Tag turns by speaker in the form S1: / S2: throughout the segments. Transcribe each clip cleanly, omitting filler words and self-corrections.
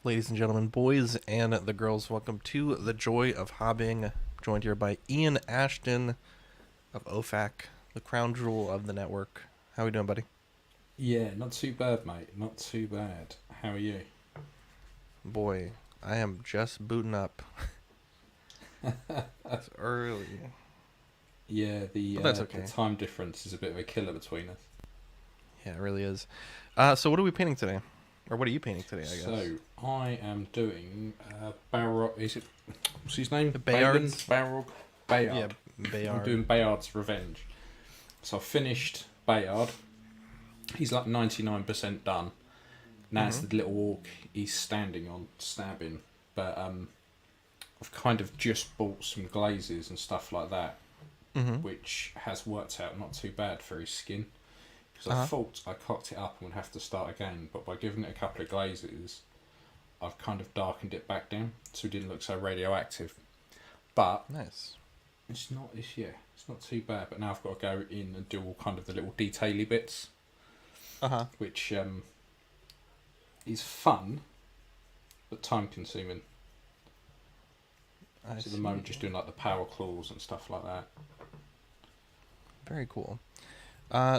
S1: Ladies and gentlemen, boys and the girls, welcome to The Joy of Hobbing. Joined here by Ian Ashton of OFAC, the crown jewel of the network. How are we doing, buddy?
S2: Yeah, not too bad, mate. Not too bad. How are you?
S1: Boy, I am just booting up. It's early.
S2: Yeah,
S1: But that's okay.
S2: the time difference is a bit of a killer between us.
S1: Yeah, it really is. So what are we painting today? Or what are you painting today, I guess?
S2: So, I am doing Bayard. What's his name?
S1: Bayard?
S2: Bayard. Bayard.
S1: Yeah, Bayard.
S2: I'm doing Bayard's Revenge. So, I finished Bayard. He's like 99% done. Now it's the little orc he's standing on, stabbing. But I've kind of just bought some glazes and stuff like that, which has worked out not too bad for his skin. Because I thought I cocked it up and would have to start again, but by giving it a couple of glazes, I've kind of darkened it back down, so it didn't look so radioactive. But
S1: nice.
S2: it's not not too bad. But now I've got to go in and do all kind of the little detaily bits, which is fun, but time consuming. So at the moment, just doing like the power claws and stuff like that.
S1: Very cool.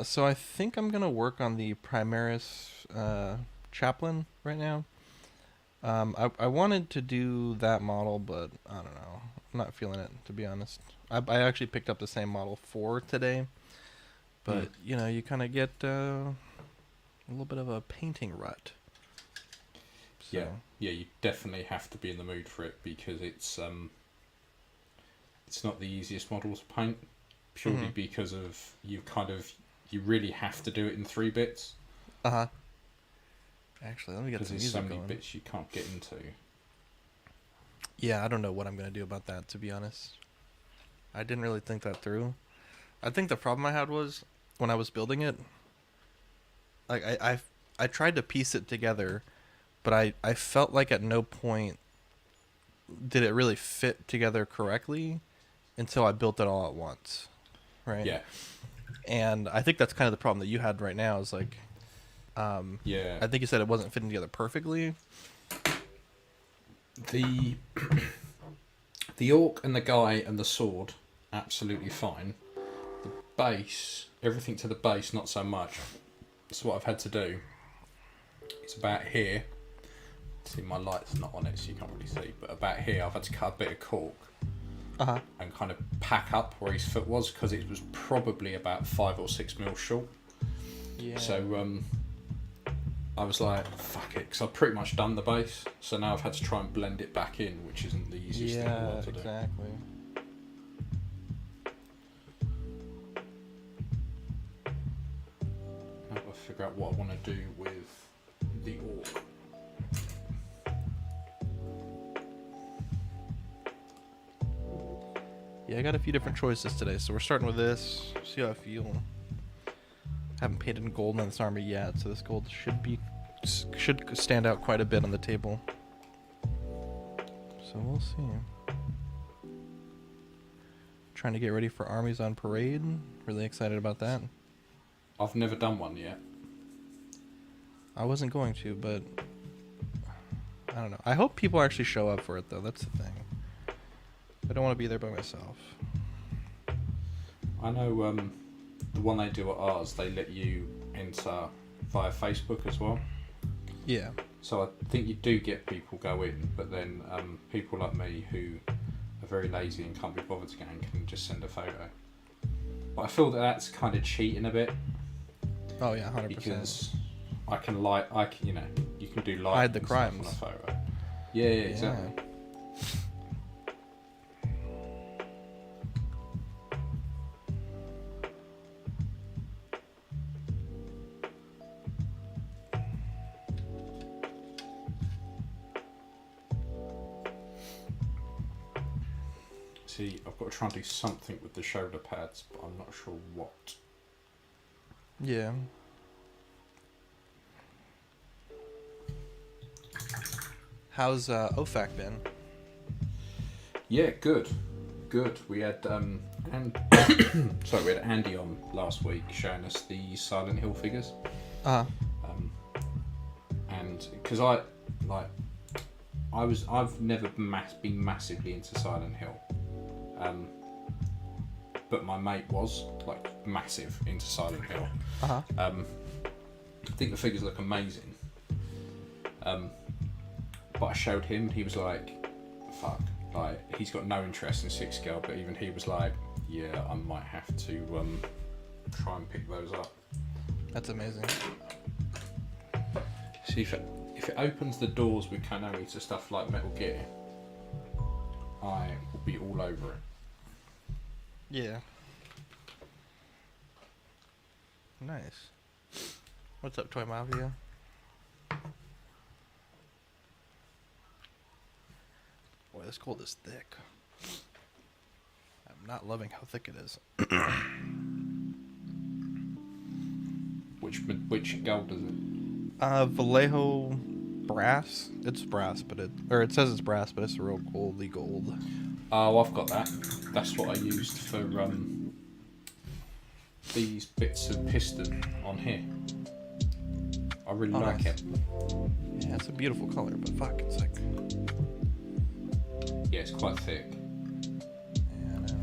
S1: So I think I'm going to work on the Primaris Chaplain right now. I wanted to do that model, but I don't know. I'm not feeling it, to be honest. I actually picked up the same model for today. But, you know, you kind of get a little bit of a painting rut. So.
S2: Yeah, you definitely have to be in the mood for it because it's not the easiest model to paint. Purely because of you really have to do it in 3 bits.
S1: Actually, let me get some
S2: there's
S1: music
S2: so many
S1: going.
S2: bits you can't get into.
S1: Yeah, I don't know what I'm gonna do about that, to be honest. I didn't really think that through. I think the problem I had was when I was building it. Like I tried to piece it together, but I felt like at no point did it really fit together correctly until I built it all at once. Right.
S2: Yeah.
S1: And I think that's kind of the problem that you had right now is like, I think you said it wasn't fitting together perfectly.
S2: The orc and the guy and the sword, absolutely fine. The base, everything to the base, not so much. So what I've had to do, it's about here. See, my light's not on it, so you can't really see. But about here, I've had to cut a bit of cork. And kind of pack up where his foot was because it was probably about 5 or 6 mil short.
S1: Yeah.
S2: So I was like, fuck it, because I've pretty much done the base. So now I've had to try and blend it back in, which isn't the easiest thing in the world to do.
S1: Exactly.
S2: Now I've got to figure out what I want to do with the orc.
S1: Yeah, I got a few different choices today, so we're starting with this. See how I feel. Haven't painted gold on this army yet, so this gold should stand out quite a bit on the table. So we'll see. Trying to get ready for armies on parade. Really excited about that.
S2: I've never done one yet.
S1: I wasn't going to, but I don't know. I hope people actually show up for it, though. That's the thing. I don't want to be there by myself.
S2: I know the one they do at ours, they let you enter via Facebook as well.
S1: Yeah.
S2: So I think you do get people go in, but then people like me who are very lazy and can't be bothered to go in can just send a photo. But I feel that that's kind of cheating a bit.
S1: Oh yeah, 100%.
S2: Because you can do like
S1: hide the crimes
S2: on a photo. Yeah, exactly.
S1: Yeah.
S2: See, I've got to try and do something with the shoulder pads, but I'm not sure what.
S1: Yeah. How's OFAC been?
S2: Yeah, good. We had we had Andy on last week showing us the Silent Hill figures.
S1: Uh-huh.
S2: And because I I've never been massively into Silent Hill, but my mate was like massive into Silent Hill. I think the figures look amazing. But I showed him, he was like, fuck, like he's got no interest in 6 scale, but even he was like, yeah, I might have to try and pick those up.
S1: That's amazing.
S2: See, if it opens the doors with Konami to stuff like Metal Gear, I will be all over it.
S1: Yeah. Nice. What's up, Toy Mafia? Boy, this gold is thick. I'm not loving how thick it is.
S2: Which gold is it?
S1: Vallejo brass. It's brass, but it says it's brass, but it's a real goldy gold.
S2: Oh, I've got that. That's what I used for these bits of piston on here. I really like it.
S1: Yeah, it's a beautiful color, but fuck, it's like...
S2: Yeah, it's quite thick.
S1: Yeah, I know.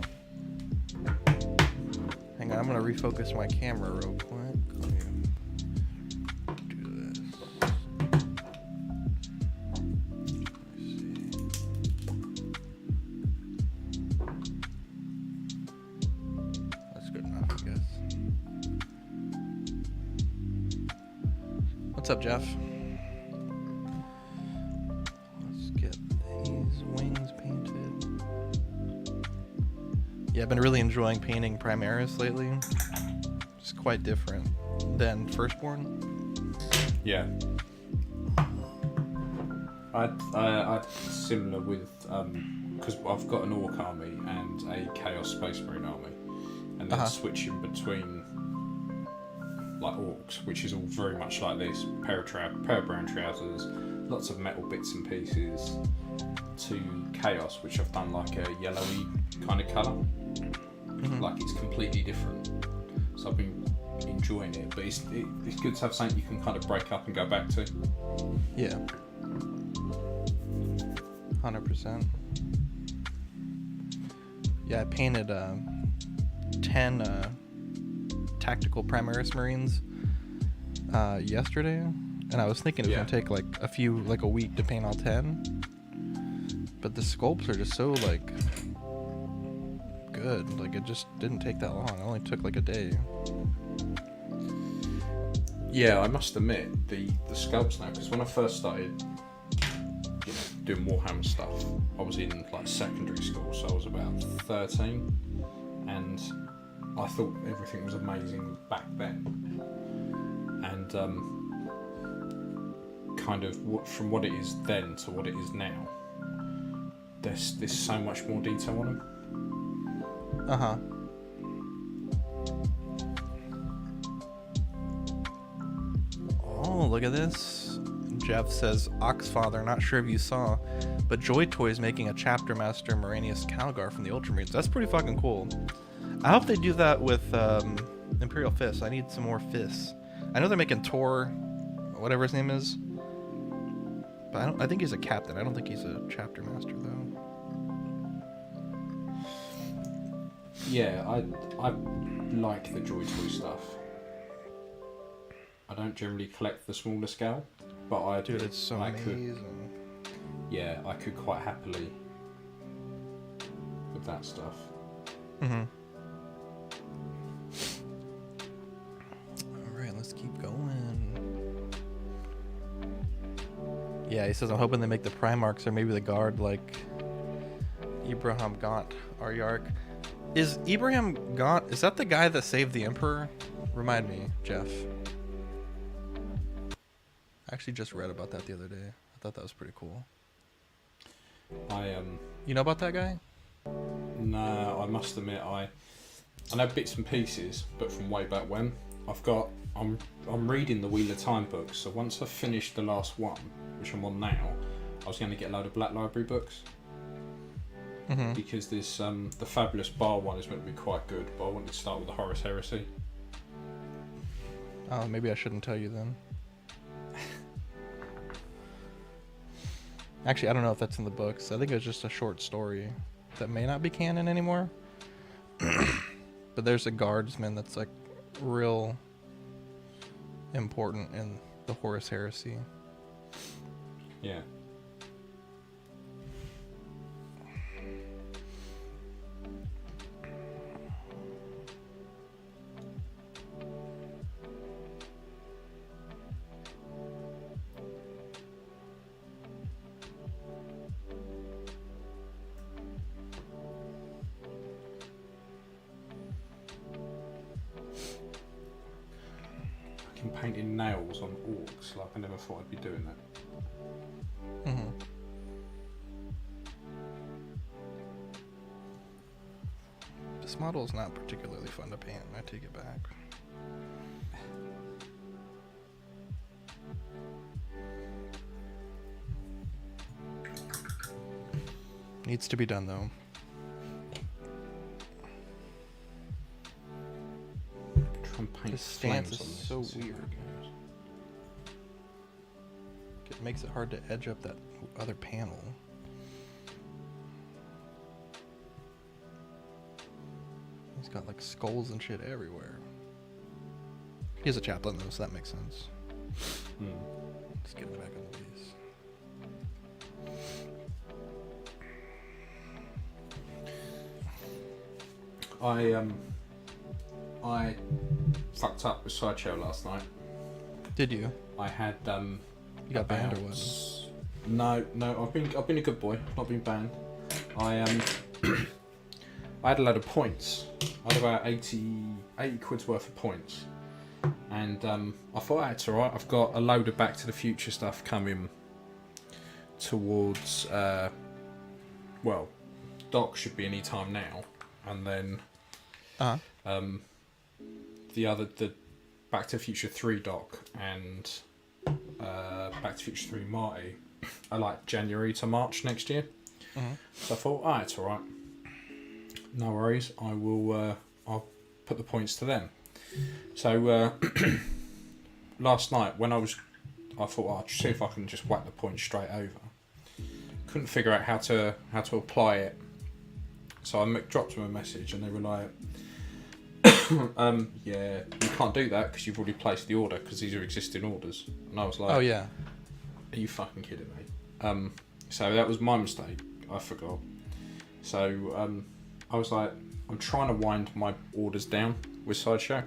S1: Hang on, I'm gonna refocus my camera real quick. Let me do this. Let me see. That's good enough, I guess. What's up, Jeff? Let's get these wings painted. Yeah, I've been really enjoying painting Primaris lately. It's quite different than Firstborn.
S2: Yeah. I similar with because I've got an Orc army and a Chaos Space Marine army, and then switching between like Orcs, which is all very much like this: pair of brown trousers, lots of metal bits and pieces, to Chaos, which I've done like a yellowy kind of colour. Like it's completely different. So I've been enjoying it, but it's good to have something you can kind of break up and go back to.
S1: Yeah. 100%. Yeah, I painted 10 tactical Primaris Marines yesterday, and I was thinking it was gonna take like a week to paint all 10. But the sculpts are just so like good. Like it just didn't take that long. It only took like a day.
S2: Yeah, I must admit the sculpts now, because when I first started doing Warhammer stuff, I was in like secondary school, so I was about 13, and I thought everything was amazing back then. And kind of from what it is then to what it is now, there's so much more detail on them.
S1: Oh, look at this. Jeff says, Oxfather, not sure if you saw, but Joy Toy's making a Chapter Master Moranius Calgar from the Ultramarines. That's pretty fucking cool. I hope they do that with Imperial Fists. I need some more fists. I know they're making Tor, whatever his name is, but I think he's a captain. I don't think he's a Chapter Master, though.
S2: Yeah, I like the Joy Toy stuff. I don't generally collect the smaller scale, but I do.
S1: Dude, it's so amazing.
S2: I could quite happily with that stuff.
S1: Alright, let's keep going. Yeah, he says, I'm hoping they make the Primarchs or maybe the Guard like Ibrahim Gaunt, Aryarch. Is Ibrahim Gaunt, is that the guy that saved the Emperor? Remind me, Jeff. I actually just read about that the other day. I thought that was pretty cool.
S2: You
S1: know about that guy?
S2: No, I must admit I know bits and pieces, but from way back when. I'm reading the Wheel of Time books, so once I've finished the last one, which I'm on now, I was going to get a load of Black Library books. Because this the Fabulous Bar one is meant to be quite good, but I wanted to start with the Horus Heresy.
S1: Oh, maybe I shouldn't tell you then. Actually, I don't know if that's in the books. I think it was just a short story that may not be canon anymore. But there's a guardsman that's like real important in the Horus Heresy.
S2: Yeah. Fucking painting nails on orcs, like I never thought I'd be doing that.
S1: Mm-hmm. This model is not particularly fun to paint. I take it back. Needs to be done though.
S2: Try and paint
S1: This stance
S2: flames
S1: is
S2: on this
S1: so
S2: and see how
S1: weird.
S2: it goes.
S1: It makes it hard to edge up that other panel. He's got like skulls and shit everywhere. He's a chaplain though, so that makes sense.
S2: Hmm.
S1: Just get it back on the piece.
S2: I fucked up with Sideshow last night.
S1: Did you?
S2: I had
S1: You got banned or what?
S2: No, I've been a good boy. I've not been banned. I I had a load of points. I had about 80 quid's worth of points, and I thought it's alright. I've got a load of Back to the Future stuff coming towards. Well, Doc should be any time now, and then the Back to the Future 3 Doc and Back to the Future 3 Marty are like January to March next year.
S1: Mm-hmm.
S2: So I thought, it's alright. No worries. I will. I'll put the points to them. So last night when I thought I'll see if I can just whack the points straight over. Couldn't figure out how to apply it. So I dropped them a message and they were like, yeah, you can't do that because you've already placed the order because these are existing orders. And I was like,
S1: Oh yeah.
S2: Are you fucking kidding me? So that was my mistake. I forgot. So I was like, I'm trying to wind my orders down with Sideshow.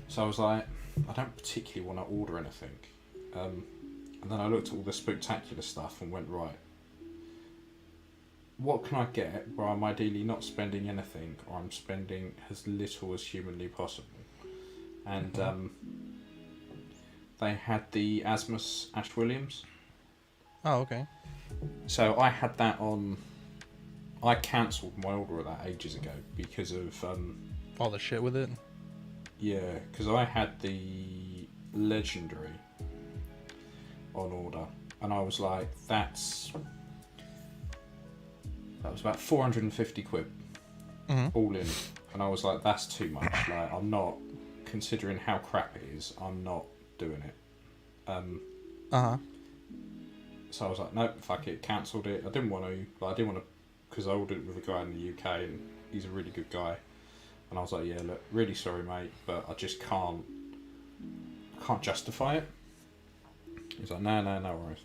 S2: So I was like, I don't particularly want to order anything. And then I looked at all the spectacular stuff and went, right, what can I get where I'm ideally not spending anything or I'm spending as little as humanly possible? And they had the Asmus Ash Williams.
S1: Oh, okay.
S2: So I had that on. I cancelled my order of that ages ago because of
S1: All the shit with it.
S2: yeah, because I had the legendary on order, and I was like, that was about 450 quid all in, and I was like, that's too much. Like, I'm not, considering how crap it is, I'm not doing it. So I was like, nope, fuck it, cancelled it. I didn't want to, because I ordered it with a guy in the UK and he's a really good guy. And I was like, yeah, look, really sorry, mate, but I just can't justify it. He's like, no worries.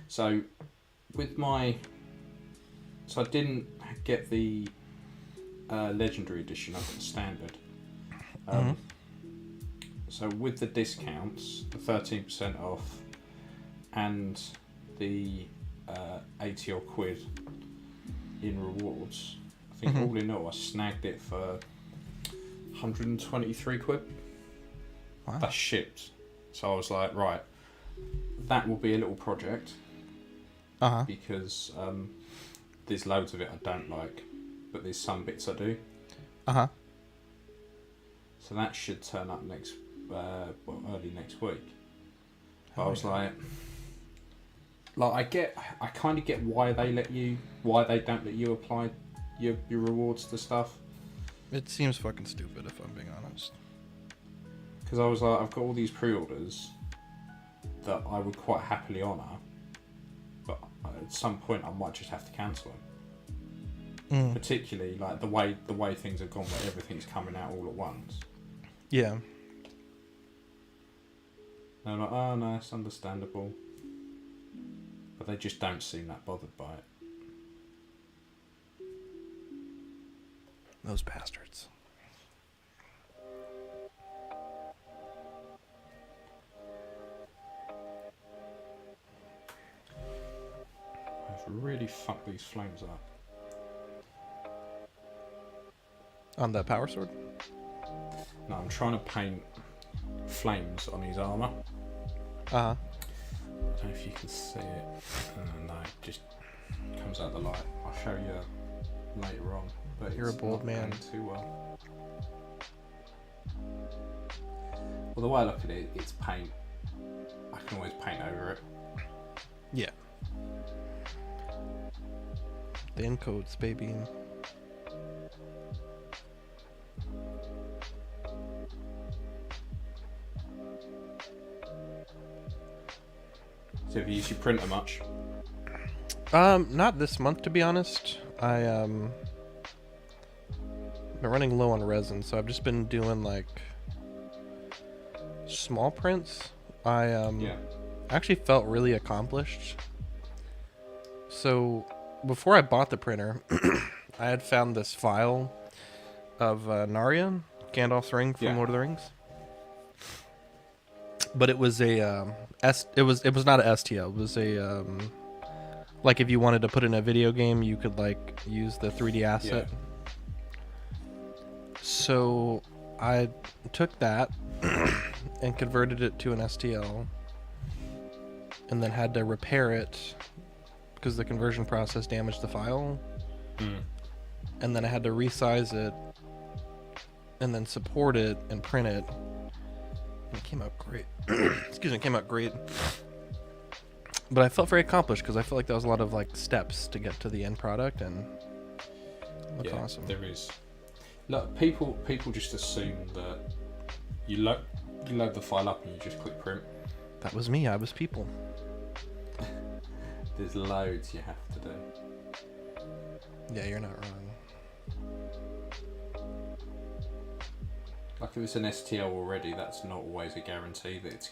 S2: So I didn't get the legendary edition, I got the standard. So with the discounts, the 13% off, and the 80 odd quid in rewards, I think all in all I snagged it for 123 quid.
S1: Wow.
S2: That's shipped. So I was like, right, that will be a little project. Because there's loads of it I don't like, but there's some bits I do. So that should turn up early next week. But I was like I kind of get why they don't let you apply your rewards to stuff.
S1: It seems fucking stupid if I'm being honest.
S2: Because I was like, I've got all these pre-orders that I would quite happily honour, but at some point I might just have to cancel them. Particularly like the way things have gone, where everything's coming out all at once.
S1: Yeah.
S2: And I'm like, oh no, it's understandable, but they just don't seem that bothered by it.
S1: Those bastards.
S2: I've really fucked these flames up.
S1: On the power sword?
S2: No, I'm trying to paint flames on his armour.
S1: Uh-huh.
S2: I don't know if you can see it. No, it just comes out the light. I'll show you later on. But
S1: You're a bold man.
S2: Too well. Well, the way I look at it, it's paint. I can always paint over it.
S1: Yeah. Thin coats, baby.
S2: So have you used your printer much?
S1: Not this month, to be honest. Been running low on resin, so I've just been doing like small prints.
S2: Yeah.
S1: Actually felt really accomplished. So before I bought the printer, I had found this file of Narya, Gandalf's ring from Lord of the Rings. But it was it was not a STL. It was a like if you wanted to put in a video game, you could like use the 3D asset.
S2: Yeah.
S1: So I took that and converted it to an STL, and then had to repair it because the conversion process damaged the file. And then I had to resize it and then support it and print it. And it came out great. Excuse me, it came out great. But I felt very accomplished because I felt like that was a lot of like steps to get to the end product, and it looks awesome.
S2: There is. Look, people just assume that you load the file up and you just click print.
S1: That was me. I was people.
S2: There's loads you have to do.
S1: Yeah, you're not wrong.
S2: Like if it's an STL already, that's not always a guarantee that it's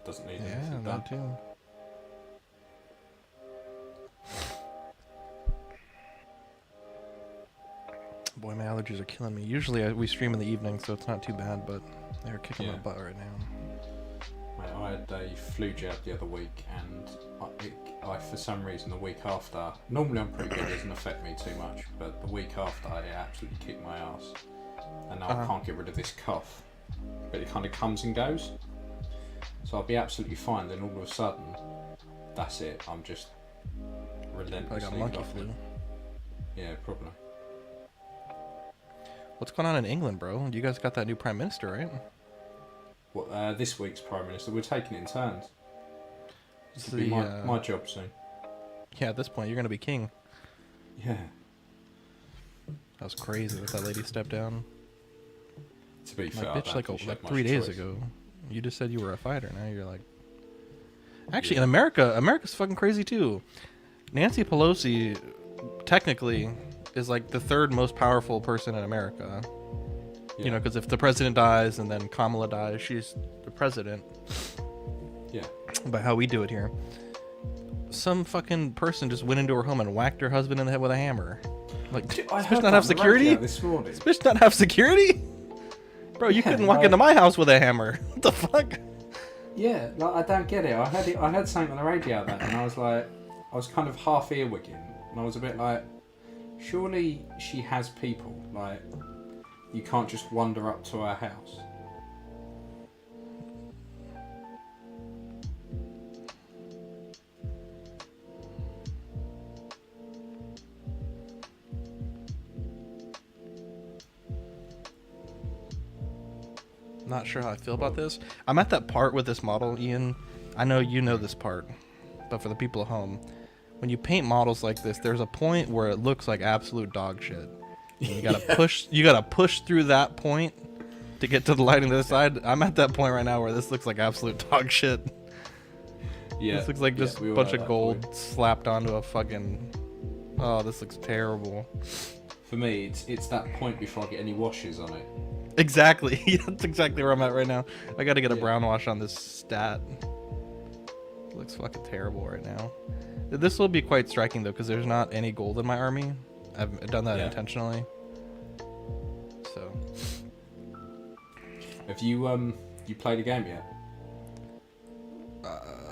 S2: doesn't need anything done.
S1: Yeah, that too. Boy, my allergies are killing me. Usually we stream in the evening, so it's not too bad, but they're kicking my butt right now.
S2: Mate, I had a flu jab the other week, and I for some reason the week after, normally I'm pretty good, it doesn't affect me too much, but the week after I absolutely kicked my ass, and now I can't get rid of this cough, but it kind of comes and goes, so I'll be absolutely fine, then all of a sudden, that's it, I'm just relentlessly
S1: Like a monkey flu.
S2: Yeah, probably.
S1: What's going on in England, bro? You guys got that new prime minister, right?
S2: What, this week's prime minister, we're taking it in turns. This will be my job soon.
S1: Yeah, at this point, you're going to be king.
S2: Yeah.
S1: That was crazy that that lady stepped down.
S2: To be fair,
S1: bitch, like 3 days ago, you just said you were a fighter. Now you're like... Actually, in America's fucking crazy too. Nancy Pelosi, technically, is like the third most powerful person in America. Yeah. You know, because if the president dies and then Kamala dies, she's the president.
S2: Yeah.
S1: By how we do it here. Some fucking person just went into her home and whacked her husband in the head with a hammer. Like,
S2: Dude,
S1: does bitch not have security?
S2: This morning.
S1: Does bitch not have security? Bro, you couldn't walk into my house with a hammer. What the fuck?
S2: Yeah, like, I don't get it. I heard something on the radio that, and I was like, I was kind of half earwigging, and I was a bit like, surely she has people. Like, you can't just wander up to her house.
S1: Not sure how I feel about this. I'm at that part with this model, Ian. I know you know this part, but for the people at home, when you paint models like this, there's a point where it looks like absolute dog shit. And you gotta push. You gotta push through that point to get to the lighting on the other side. I'm at that point right now where this looks like absolute dog shit.
S2: Yeah.
S1: This looks like
S2: Yeah,
S1: just a
S2: we all
S1: bunch
S2: know
S1: of
S2: that
S1: gold slapped onto a fucking. Oh, this looks terrible.
S2: For me, it's that point before I get any washes on it.
S1: Exactly. That's exactly where I'm at right now. I got to get a
S2: Yeah.
S1: brown wash on this stat. It looks fucking terrible right now. This will be quite striking though, because there's not any gold in my army. I've done that
S2: Yeah.
S1: intentionally. So.
S2: Have you you played a game yet?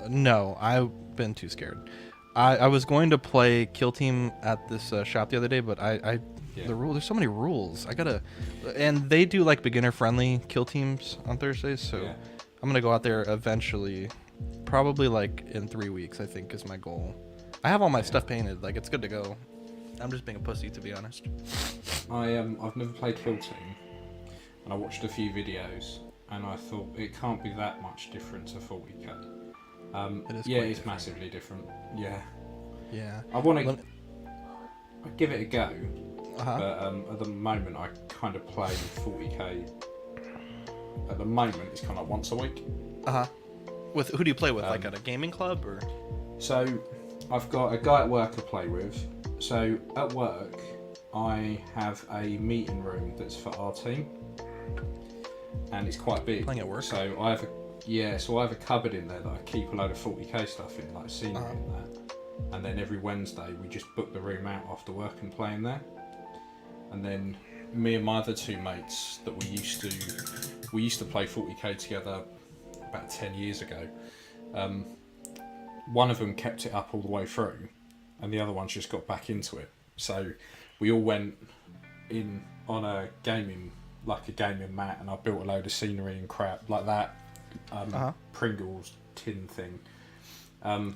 S1: No, I've been too scared. I was going to play Kill Team at this shop the other day, but
S2: Yeah.
S1: there's so many rules. I gotta, and they do like beginner friendly kill teams on Thursdays, so
S2: Yeah.
S1: I'm gonna go out there eventually, probably like in 3 weeks. I think is my goal. I have all my stuff painted, like it's good to go. I'm just being a pussy, to be honest.
S2: I've never played Kill Team, and I watched a few videos, and I thought it can't be that much different to 40k.
S1: It is
S2: yeah,
S1: quite
S2: it's
S1: different.
S2: massively different. Yeah,
S1: Yeah.
S2: I want to
S1: Let-
S2: give it a go,
S1: Uh-huh.
S2: but at the moment I kind of play 40k. At the moment, it's kind of once a week.
S1: Uh-huh. With who do you play with? Like at a gaming club or?
S2: So I've got a guy at work I play with. So at work, I have a meeting room that's for our team, and it's quite big.
S1: Playing at work?
S2: So I have a cupboard in there that I keep a load of 40k stuff in, like scenery and that. And then every Wednesday we just book the room out after work and play in there. And then me and my other two mates that we used to play 40k together about 10 years ago. One of them kept it up all the way through, and the other one just got back into it. So we all went in on a gaming mat, and I built a load of scenery and crap like that. Pringles tin thing. And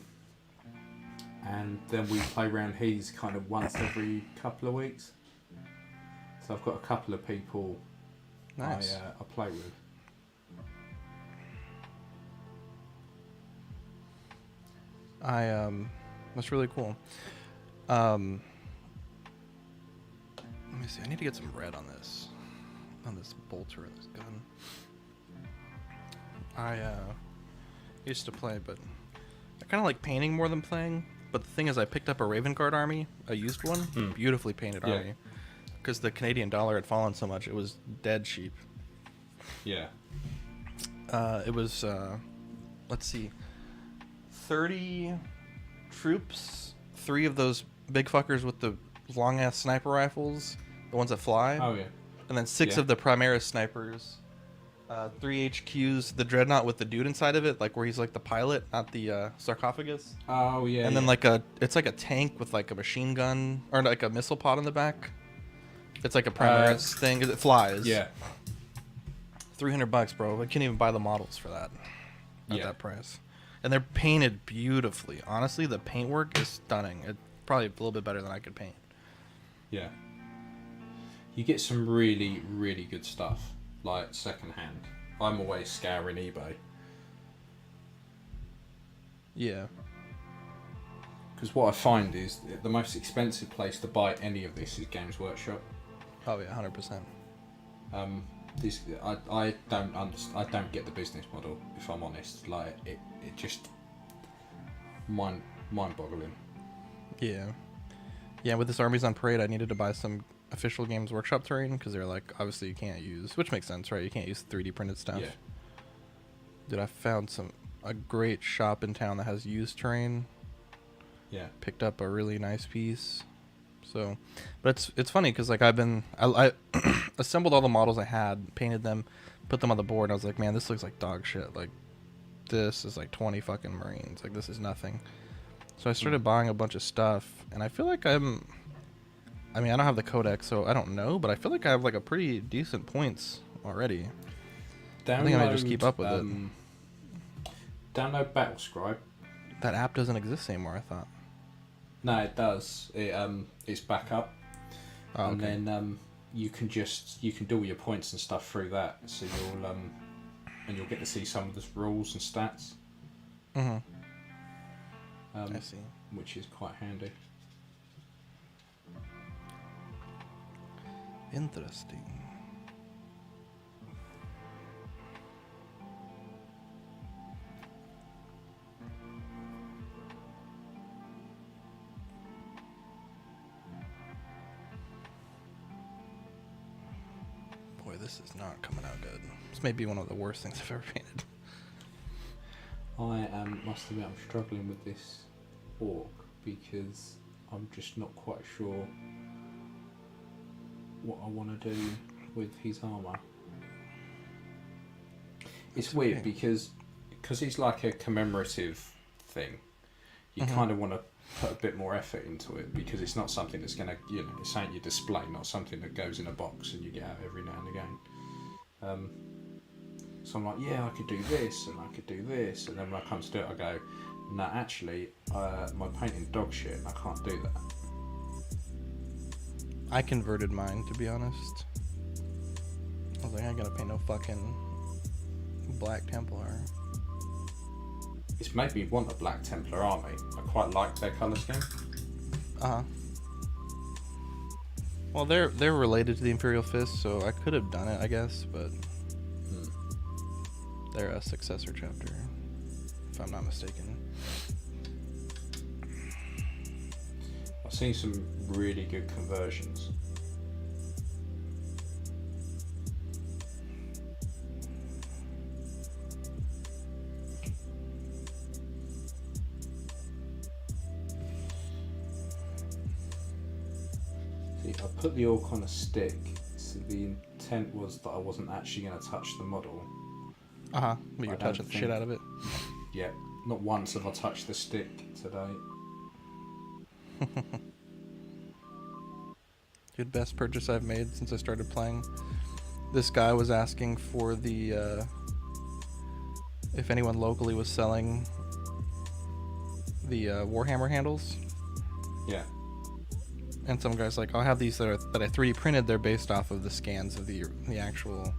S2: then we play round He's kind of once every couple of weeks. So I've got a couple of people
S1: Nice.
S2: I play with.
S1: That's really cool. Let me see. I need to get some red on this bolter of this gun. I used to play, but I kind of like painting more than playing. But the thing is, I picked up a Raven Guard army, a used one, beautifully painted army, because the Canadian dollar had fallen so much, it was dead cheap.
S2: Yeah.
S1: It was, let's see, 30 troops, 3 of those big fuckers with the long ass sniper rifles, the ones that fly.
S2: Oh yeah.
S1: And then 6 of the Primaris snipers, 3 HQs, the dreadnought with the dude inside of it, like where he's like the pilot, not the sarcophagus.
S2: Oh yeah.
S1: And then it's like a tank with like a machine gun or like a missile pod on the back. It's like a Primaris thing. It flies.
S2: Yeah.
S1: $300, bro. I can't even buy the models for that at that price. And they're painted beautifully. Honestly, the paintwork is stunning. It's probably a little bit better than I could paint.
S2: Yeah. You get some really, really good stuff, like secondhand. I'm always scouring eBay.
S1: Yeah.
S2: Because what I find is the most expensive place to buy any of this is Games Workshop.
S1: Oh yeah, 100%.
S2: I don't get the business model, if I'm honest. Like it just mind-boggling.
S1: Yeah. Yeah, with this Armies on Parade, I needed to buy some official Games Workshop terrain because they're like, obviously you can't use, which makes sense, right? You can't use 3D printed stuff.
S2: Yeah.
S1: Dude, I found a great shop in town that has used terrain.
S2: Yeah.
S1: Picked up a really nice piece. So, but it's funny because like I assembled all the models I had, painted them, put them on the board, and I was like, man, this looks like dog shit. Like, this is like 20 fucking Marines. Like, this is nothing. So I started buying a bunch of stuff, and I feel like I don't have the codex, so I don't know, but I feel like I have like a pretty decent points already. I think I might just keep up with it.
S2: Download Battlescribe.
S1: That app doesn't exist anymore, I thought.
S2: No, it does. It's back up, and
S1: okay.
S2: then you can do all your points and stuff through that. So you'll get to see some of the rules and stats.
S1: Mm-hmm. I see.
S2: Which is quite handy.
S1: Interesting. this is not coming out good. This may be one of the worst things I've ever painted.
S2: I must admit I'm struggling with this orc because I'm just not quite sure what I want to do with his armour. It's weird because he's like a commemorative thing. You kind of want to put a bit more effort into it because it's not something that's going to, it's something you display, not something that goes in a box and you get out every now and again. So I'm like, yeah, I could do this and I could do this, and then when I come to do it, I go, no, actually, my painting dog shit, and I can't do that.
S1: I converted mine, to be honest. I was like, I ain't gonna paint no fucking Black Templar.
S2: It's made me want a Black Templar army. I quite like their colour scheme.
S1: Well, they're related to the Imperial Fist, so I could have done it, I guess, but they're a successor chapter, if I'm not mistaken.
S2: I've seen some really good conversions. See, I put the orc on a stick, so the intent was that I wasn't actually going to touch the model.
S1: But you're touching the shit out of it.
S2: Yeah, not once have I touched the stick today.
S1: Good, best purchase I've made since I started playing. This guy was asking for the if anyone locally was selling the Warhammer handles.
S2: Yeah.
S1: And some guy's like, I'll have these that I 3D printed. They're based off of the scans of the actual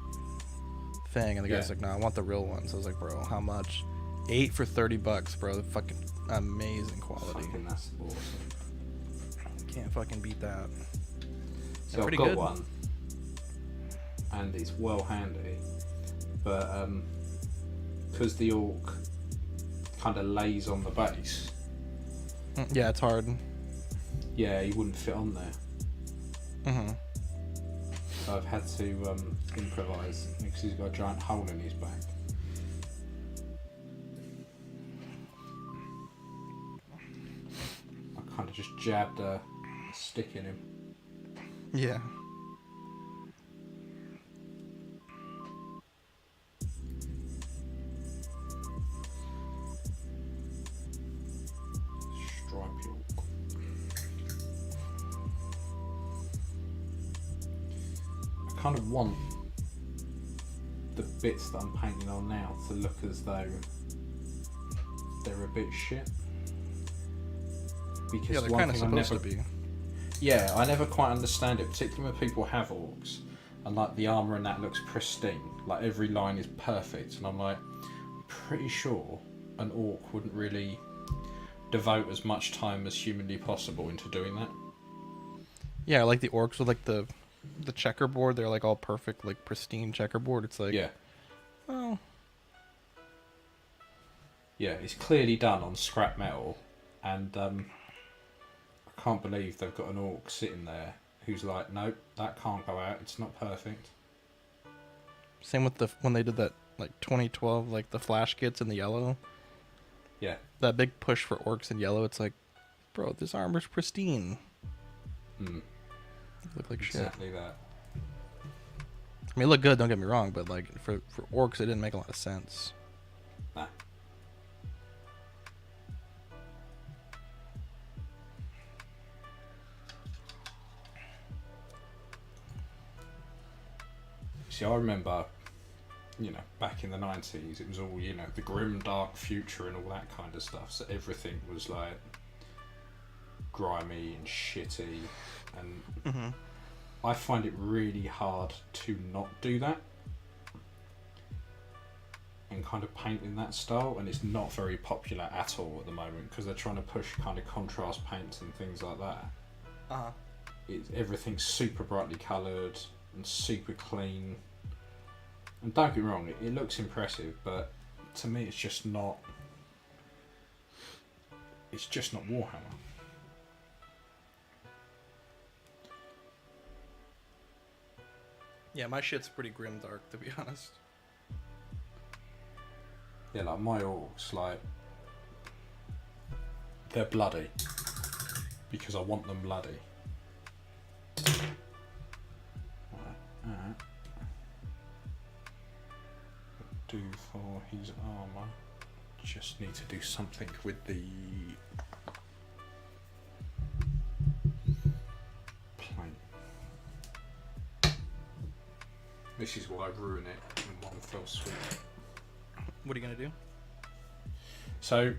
S1: thing. And the guy's like, no, I want the real ones. I was like, bro, how much? 8 for $30, bro. Fucking amazing quality.
S2: Fucking that's awesome.
S1: Can't fucking beat that.
S2: So I've got one, and it's well handy, but because the orc kind of lays on the base.
S1: Yeah, it's hard.
S2: Yeah, he wouldn't fit on there. So I've had to improvise because he's got a giant hole in his back. I kind of just jabbed a stick in him.
S1: Yeah.
S2: Stripey orc. I kind of want the bits that I'm painting on now to look as though they're a bit shit. Because
S1: yeah, they're kind of supposed to be.
S2: Yeah, I never quite understand it, particularly when people have orcs and like the armour and that looks pristine, like every line is perfect, and I'm like, I'm pretty sure an orc wouldn't really devote as much time as humanly possible into doing that.
S1: Yeah, like the orcs with like the checkerboard, they're like all perfect, like pristine checkerboard. It's like,
S2: yeah,
S1: oh,
S2: yeah, it's clearly done on scrap metal, and I can't believe they've got an orc sitting there who's like, nope, that can't go out. It's not perfect.
S1: Same with when they did that like 2012, like the flash kits in the yellow.
S2: Yeah.
S1: That big push for orcs in yellow. It's like, bro, this armor's pristine. Look like
S2: exactly
S1: shit.
S2: That.
S1: I mean, it looked good. Don't get me wrong, but like for orcs, it didn't make a lot of sense.
S2: Nah. See, I remember, back in the 90s, it was all, the grim, dark future and all that kind of stuff. So everything was like grimy and shitty. And I find it really hard to not do that and kind of paint in that style. And it's not very popular at all at the moment because they're trying to push kind of contrast paints and things like that. Everything's super brightly coloured and super clean. And don't get me wrong, it looks impressive, but to me it's just not Warhammer.
S1: Yeah, my shit's pretty grim dark, to be honest.
S2: Yeah, like my orcs, like they're bloody because I want them bloody. Alright. Do for his armour. Just need to do something with the plate. This is why I ruin it in one fell swoop.
S1: What are you gonna do?
S2: So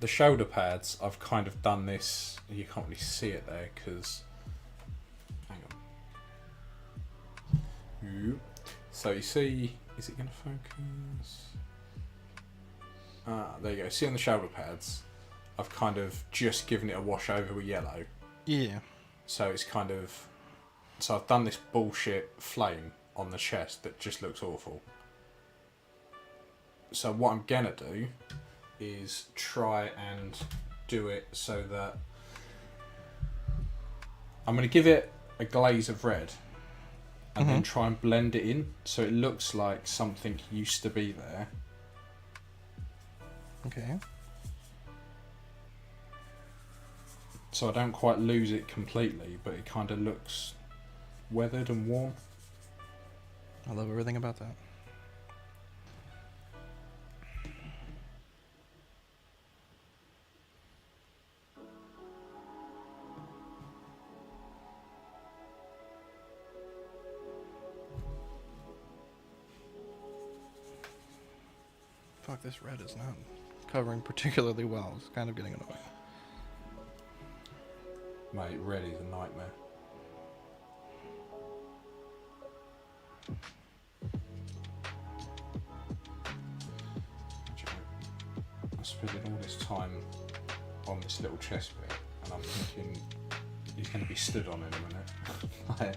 S2: the shoulder pads, I've kind of done this. You can't really see it there because. Hang on. Ooh. So you see, is it going to focus? There you go. See on the shoulder pads, I've kind of just given it a wash over with yellow.
S1: Yeah.
S2: So it's kind of. So I've done this bullshit flame on the chest that just looks awful. So what I'm gonna do is try and do it so that I'm gonna give it a glaze of red and then try and blend it in so it looks like something used to be there.
S1: Okay.
S2: So I don't quite lose it completely, but it kind of looks weathered and warm.
S1: I love everything about that. Fuck, this red is not covering particularly well. It's kind of getting annoying.
S2: Mate, red is a nightmare. I'm spending all this time on this little chest bit, and I'm thinking he's going to be stood on in a minute. Like,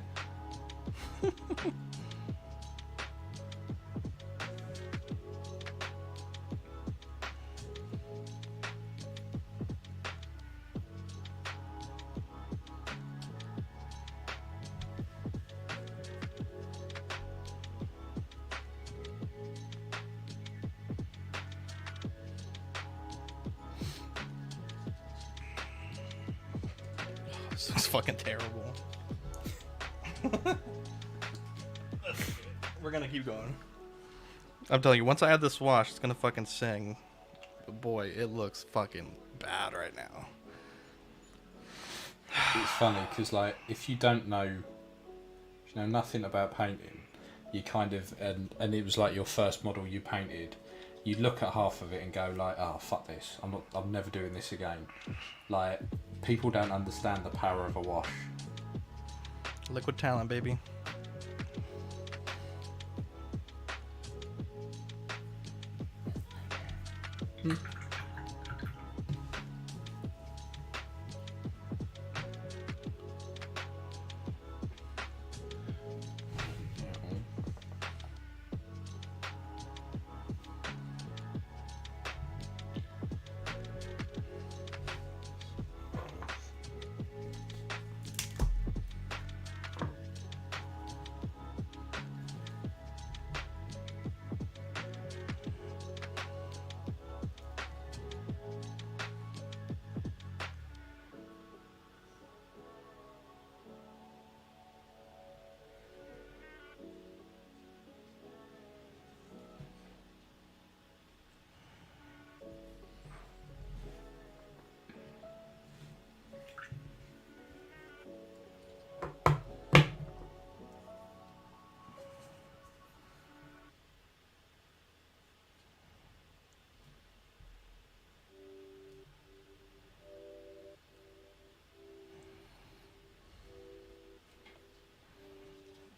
S1: This looks fucking terrible. We're gonna keep going. I'm telling you, once I add this wash, it's gonna fucking sing. But boy, it looks fucking bad right now.
S2: it's funny because, like, if you don't know, if you know nothing about painting, you kind of and it was like your first model you painted, you'd look at half of it and go like, "Oh, fuck this! I'm never doing this again." Like, people don't understand the power of a wash.
S1: Liquid talent, baby.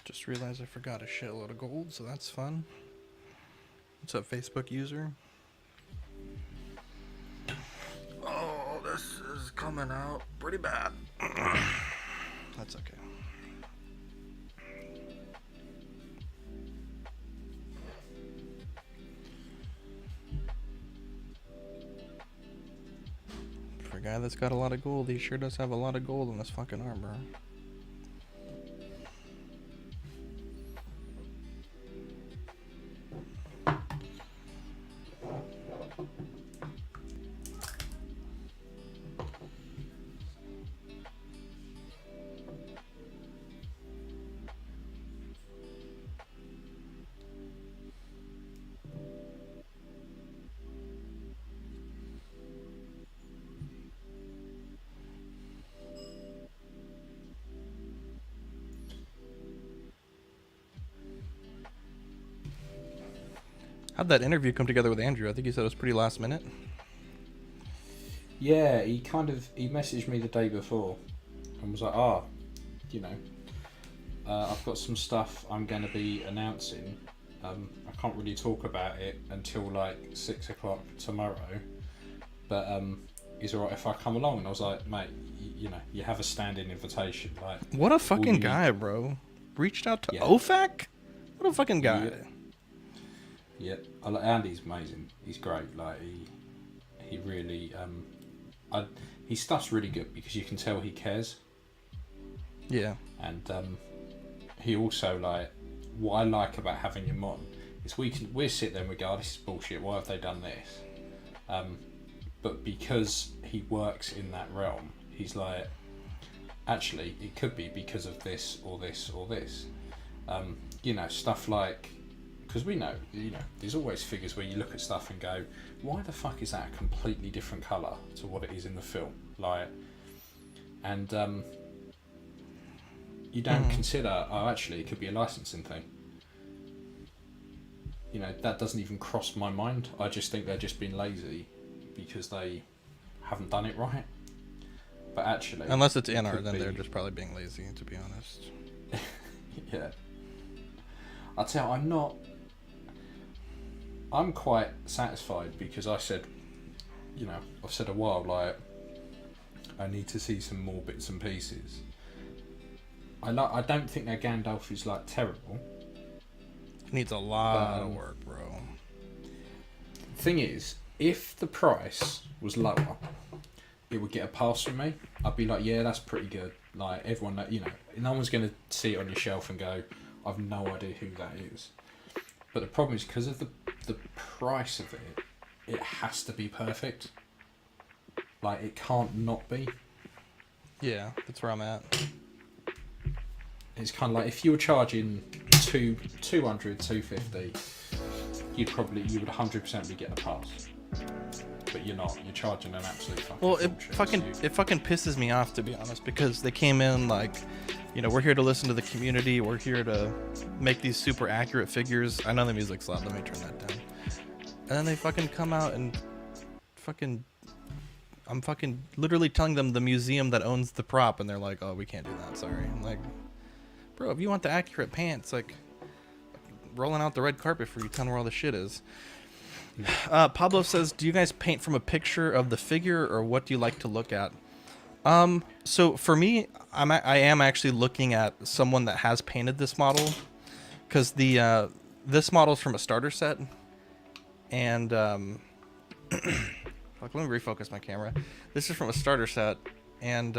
S1: Just realized I forgot a shitload of gold, so that's fun. What's up, Facebook user? Oh, this is coming out pretty bad. That's okay. For a guy that's got a lot of gold, he sure does have a lot of gold in this fucking armor. How'd that interview come together with Andrew? I think he said it was pretty last minute.
S2: Yeah, he messaged me the day before and was like, you know, I've got some stuff I'm going to be announcing. I can't really talk about it until like 6 o'clock tomorrow, but is it alright if I come along? And I was like, mate, you know, you have a standing invitation. Like,
S1: What a fucking guy, bro. Reached out to
S2: Yeah.
S1: OFAC? What a fucking guy.
S2: Yeah, Andy's amazing. He's great. Like he really his stuff's really good because you can tell he cares.
S1: Yeah.
S2: And he also, like, what I like about having him on is we'll sit there and we go, this is bullshit, why have they done this? But because he works in that realm, he's like, actually it could be because of this or this or this. You know, stuff like, because we know, you know, there's always figures where you look at stuff and go, why the fuck is that a completely different colour to what it is in the film? Like, and you don't consider, actually it could be a licensing thing. You know, that doesn't even cross my mind. I just think they're just being lazy because they haven't done it right. But actually,
S1: unless it's NR, then they're just probably being lazy, to be honest.
S2: Yeah. I'll tell you, I'm quite satisfied because I said, you know, I've said a while, like, I need to see some more bits and pieces. I don't think their Gandalf is, like, terrible.
S1: Needs a lot of work, bro.
S2: Thing is, if the price was lower, it would get a pass from me. I'd be like, yeah, that's pretty good. Like, everyone, you know, no one's going to see it on your shelf and go, I've no idea who that is. But the problem is, because of the price of it, it has to be perfect. Like, it can't not be.
S1: Yeah, that's where I'm at.
S2: It's kind of like, if you were charging 200, 250, you would 100% be getting a pass. But you're not. You're charging an absolute fucking fortune.
S1: It fucking pisses me off, to be honest, because they came in like, you know, we're here to listen to the community. We're here to make these super accurate figures. I know the music's loud. Let me turn that down. And then they fucking come out and I'm fucking literally telling them the museum that owns the prop, and they're like, oh, we can't do that. Sorry. I'm like, bro, if you want the accurate pants, like, rolling out the red carpet for you, tell them where all the shit is. Pablo says, do you guys paint from a picture of the figure, or what do you like to look at? So for me, I am actually looking at someone that has painted this model, because this model's from a starter set, and fuck, let me refocus my camera. This is from a starter set, and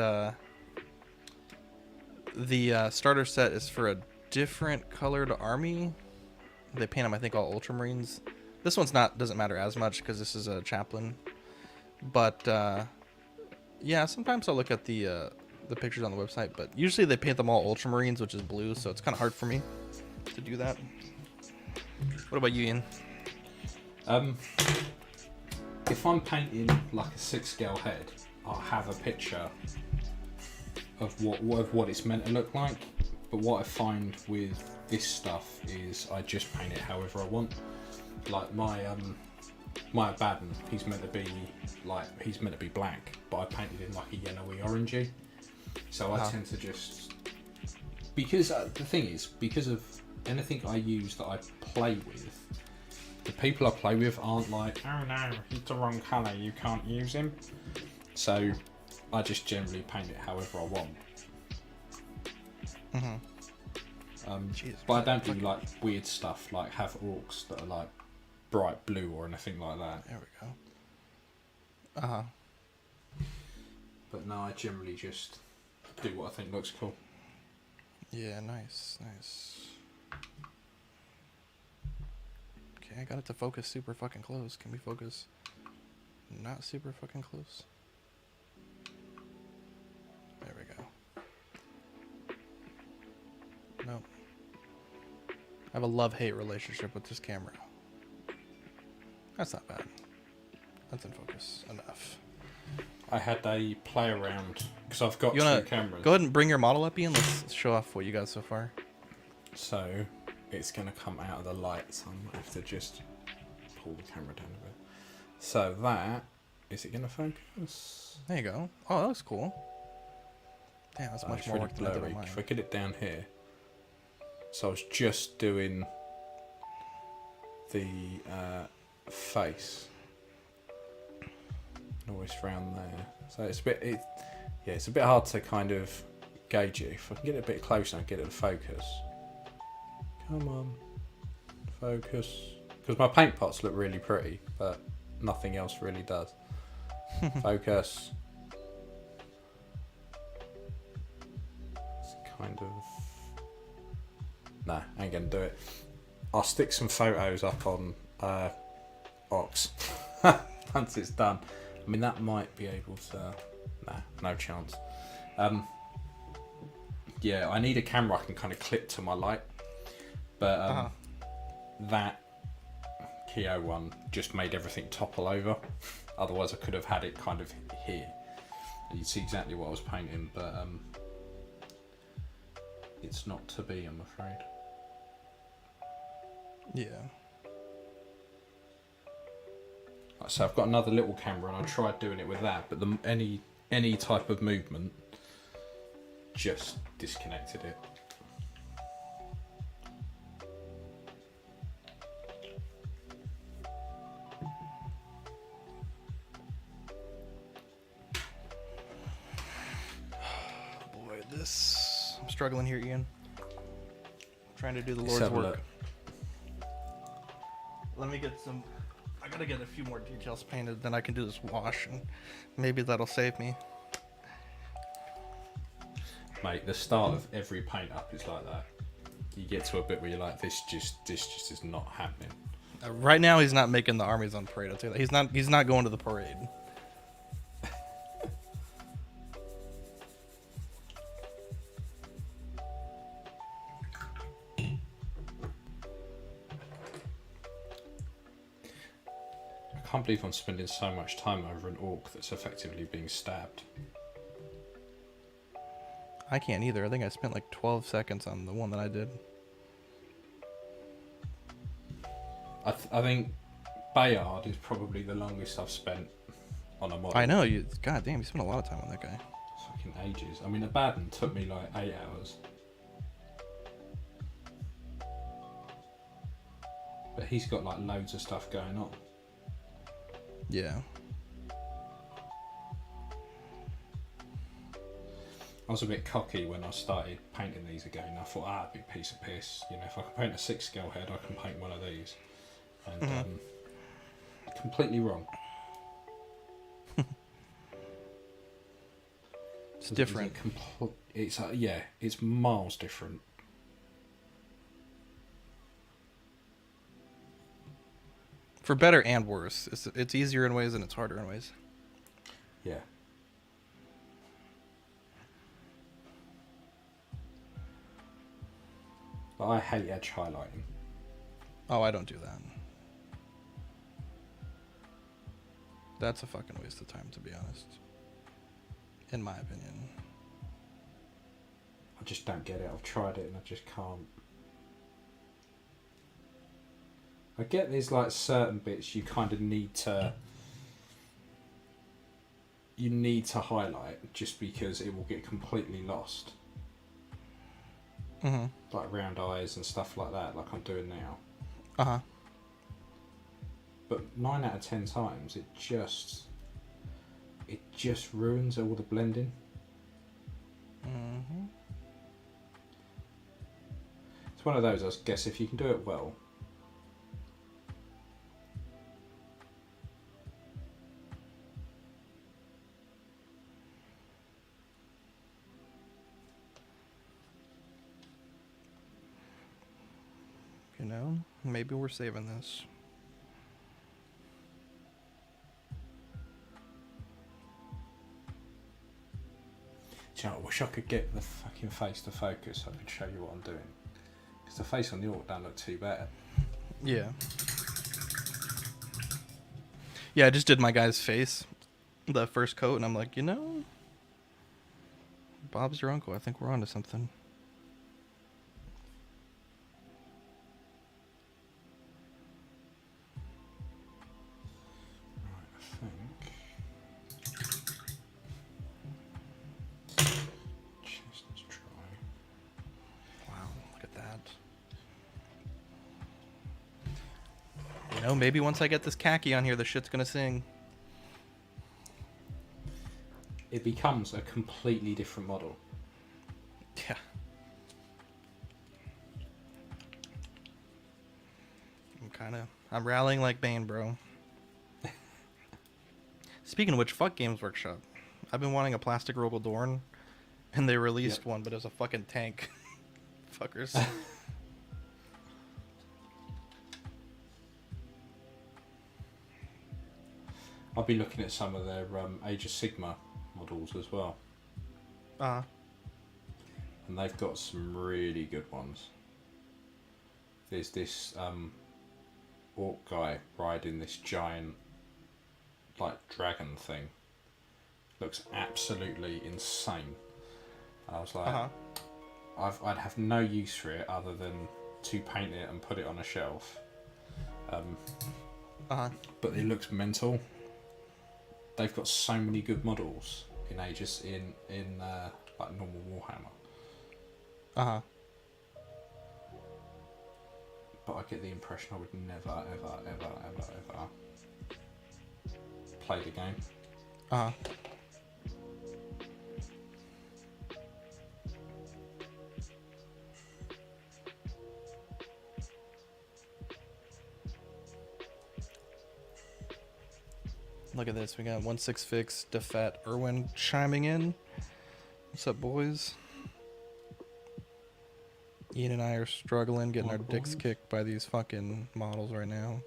S1: the starter set is for a different colored army. They paint them, I think, all Ultramarines. This one's doesn't matter as much because this is a chaplain, but yeah, sometimes I'll look at the pictures on the website, but usually they paint them all Ultramarines, which is blue, so it's kind of hard for me to do that. What about you, Ian?
S2: If I'm painting like a 6-scale head, I'll have a picture of what it's meant to look like. But what I find with this stuff is I just paint it however I want. Like my Abaddon, he's meant to be black, but I painted him like a yellowy orangey. So I tend to just, because the thing is, because of anything I use that I play with, the people I play with aren't like, oh no, he's the wrong colour, you can't use him. So I just generally paint it however I want. But I don't do like weird stuff, like have orcs that are like bright blue or anything like that.
S1: There we go.
S2: But no, I generally just do what I think looks cool.
S1: Yeah, nice. Okay, I got it to focus super fucking close. Can we focus not super fucking close? There we go. Nope. I have a love-hate relationship with this camera. That's not bad. That's in focus enough.
S2: I had a play around because I've got two cameras.
S1: Go ahead and bring your model up, Ian. Let's show off what you got so far.
S2: So it's going to come out of the light, so I might have to just pull the camera down a bit. So that, is it going to focus?
S1: There you go. Oh, that looks cool. Damn, that's much
S2: It's
S1: more
S2: really
S1: work than I did on
S2: blurry.
S1: mine.
S2: If I get it down here, so I was just doing the face, and always round there. So it's a bit, it's a bit hard to kind of gauge it. If I can get it a bit closer and get it to focus. Come on, focus. Because my paint pots look really pretty, but nothing else really does. Focus. It's kind of... Nah, I ain't gonna do it. I'll stick some photos up on Ox once it's done. I mean, that might be able to... Nah, no chance. Yeah, I need a camera I can kind of clip to my light. But that Keo one just made everything topple over. Otherwise I could have had it kind of here. And you'd see exactly what I was painting, but it's not to be, I'm afraid.
S1: Yeah.
S2: So I've got another little camera and I tried doing it with that, but any type of movement just disconnected it.
S1: Boy, this... I'm struggling here, Ian. I'm trying to do the
S2: Let's
S1: Lord's
S2: have a
S1: work.
S2: look.
S1: Let me get some... I gotta get a few more details painted, then I can do this wash, and maybe that'll save me.
S2: Mate, the start of every paint up is like that. You get to a bit where you're like, this just is not happening.
S1: Right now, he's not making the armies on parade. I'll tell you that. He's not going to the parade.
S2: I can't believe I'm spending so much time over an orc that's effectively being stabbed.
S1: I can't either. I think I spent like 12 seconds on the one that I did.
S2: I think Bayard is probably the longest I've spent on a model.
S1: I know. God damn, you spent a lot of time on that guy.
S2: Fucking ages. I mean, a bad one took me like 8 hours. But he's got like loads of stuff going on.
S1: Yeah.
S2: I was a bit cocky when I started painting these again. I thought, it'd be a piece of piss. You know, if I can paint a 6 scale head, I can paint one of these. And completely wrong.
S1: It's different.
S2: It's miles different.
S1: For better and worse. It's easier in ways and it's harder in ways.
S2: Yeah. But I hate edge highlighting.
S1: Oh, I don't do that. That's a fucking waste of time, to be honest. In my opinion.
S2: I just don't get it. I've tried it and I just can't. I get there's like certain bits you kind of need to highlight just because it will get completely lost.
S1: Mm-hmm.
S2: Like round eyes and stuff like that, like I'm doing now.
S1: Uh-huh.
S2: But 9 out of 10 times it just ruins all the blending.
S1: Mm-hmm.
S2: It's one of those, I guess, if you can do it well.
S1: You know, maybe we're saving this.
S2: Do you know, I wish I could get the fucking face to focus so I could show you what I'm doing. Because the face on the orc don't look too bad.
S1: Yeah. Yeah, I just did my guy's face, the first coat, and I'm like, you know, Bob's your uncle. I think we're onto something. know, maybe once I get this khaki on here, the shit's gonna sing.
S2: It becomes a completely different model.
S1: Yeah. I'm rallying like Bane, bro. Speaking of which, fuck Games Workshop. I've been wanting a plastic Rogel Dorn, and they released one, but it was a fucking tank. Fuckers.
S2: I'll be looking at some of their Age of Sigma models as well.
S1: Uh-huh.
S2: And they've got some really good ones. There's this orc guy riding this giant, like, dragon thing. Looks absolutely insane. I was like, I'd have no use for it other than to paint it and put it on a shelf. But it looks mental. They've got so many good models in Aegis in like normal Warhammer. But I get the impression I would never, ever, ever, ever, ever play the game.
S1: Look at this. We got 165 Defat Irwin chiming in. What's up, boys? Ian and I are struggling, getting our dicks kicked by these fucking models right now.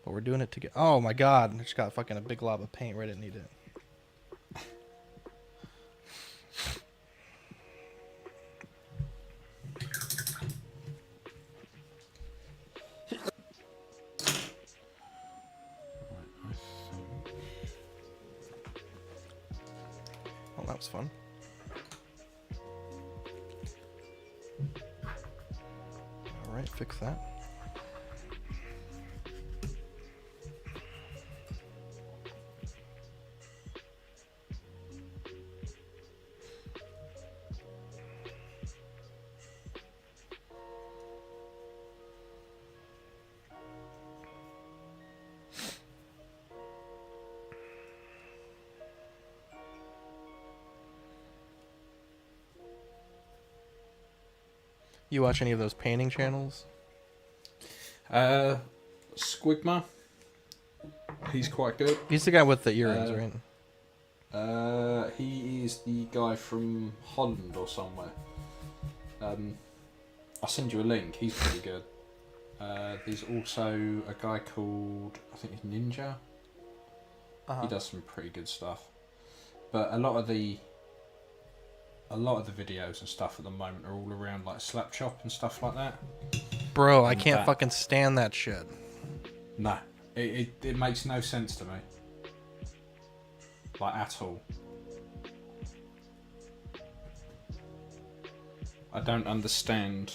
S1: But we're doing it together. Oh my god. I just got fucking a big glob of paint where I didn't need it. Oh, that was fun. Alright, fix that. You watch any of those painting channels?
S2: Squigma. He's quite good.
S1: He's the guy with the earrings, right?
S2: He is the guy from Holland or somewhere. I'll send you a link. He's pretty good. There's also a guy called, I think it's Ninja. He does some pretty good stuff. But a lot of the videos and stuff at the moment are all around like slap chop and stuff like that.
S1: Bro, I can't fucking stand that shit.
S2: No, it makes no sense to me. Like, at all. I don't understand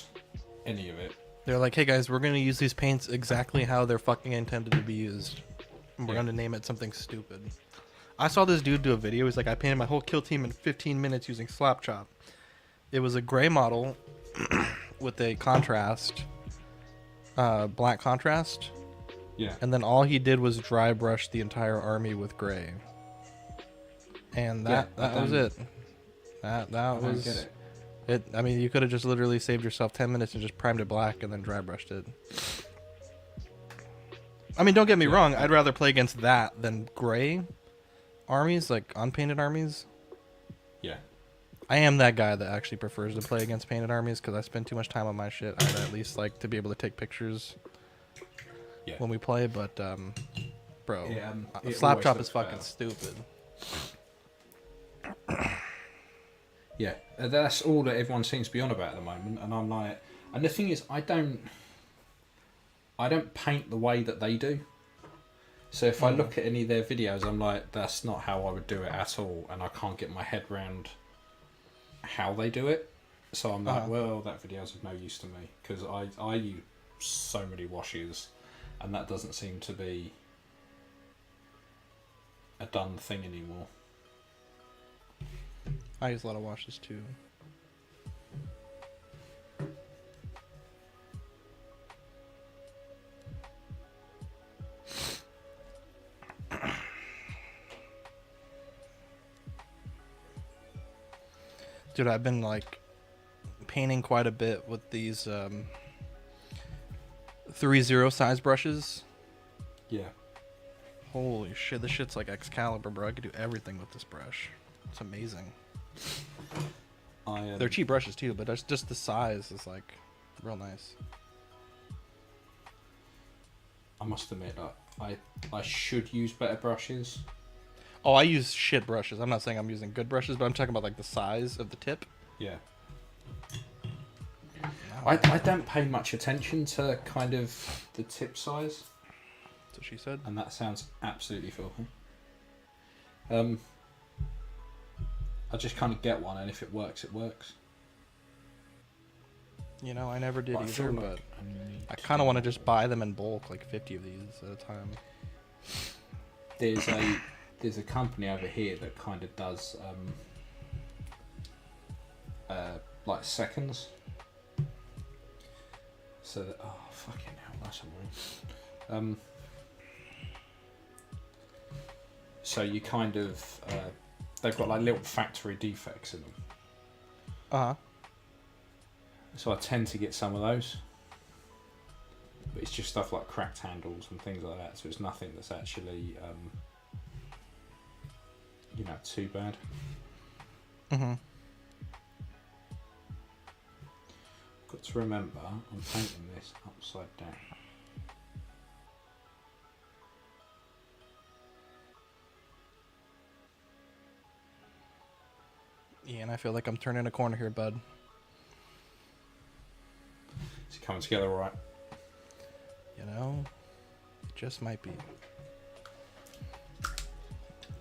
S2: any of it.
S1: They're like, hey guys, we're going to use these paints exactly how they're fucking intended to be used. And we're going to name it something stupid. I saw this dude do a video. He's like, I painted my whole kill team in 15 minutes using slap chop. It was a gray model with a contrast, black contrast.
S2: Yeah.
S1: And then all he did was dry brush the entire army with gray. And that was it. That was
S2: get
S1: it. I mean, you could have just literally saved yourself 10 minutes and just primed it black and then dry brushed it. I mean, don't get me wrong. I'd rather play against that than gray armies, like unpainted armies.
S2: Yeah.
S1: I am that guy that actually prefers to play against painted armies because I spend too much time on my shit. I'd at least like to be able to take pictures when we play, but bro, slap chop is fucking stupid.
S2: Yeah, that's all that everyone seems to be on about at the moment, and I'm like, and the thing is, I don't paint the way that they do. So if I look at any of their videos, I'm like, that's not how I would do it at all, and I can't get my head around how they do it. So I'm like, well, that video's of no use to me because I use so many washes, and that doesn't seem to be a done thing anymore.
S1: I use a lot of washes too. Dude, I've been like painting quite a bit with these 3-0 size brushes.
S2: Yeah.
S1: Holy shit, this shit's like Excalibur, bro. I could do everything with this brush. It's amazing. They're cheap brushes too, but that's just the size is like real nice.
S2: I must admit that I should use better brushes.
S1: Oh, I use shit brushes. I'm not saying I'm using good brushes, but I'm talking about like the size of the tip.
S2: Yeah. I don't pay much attention to kind of the tip size.
S1: That's what she said.
S2: And that sounds absolutely filthy. I just kind of get one, and if it works, it works.
S1: You know, I never did
S2: But
S1: either, but I kind of want to just buy them in bulk, like 50 of these at a time.
S2: There's a company over here that kind of does like seconds. So that, oh fucking hell, that's annoying. So you kind of they've got like little factory defects in them.
S1: Uh-huh.
S2: So I tend to get some of those. But it's just stuff like cracked handles and things like that, so it's nothing that's actually too bad.
S1: Mm-hmm.
S2: Got to remember, I'm painting this upside down.
S1: Ian, I feel like I'm turning a corner here, bud.
S2: It's coming together all right.
S1: You know, it just might be.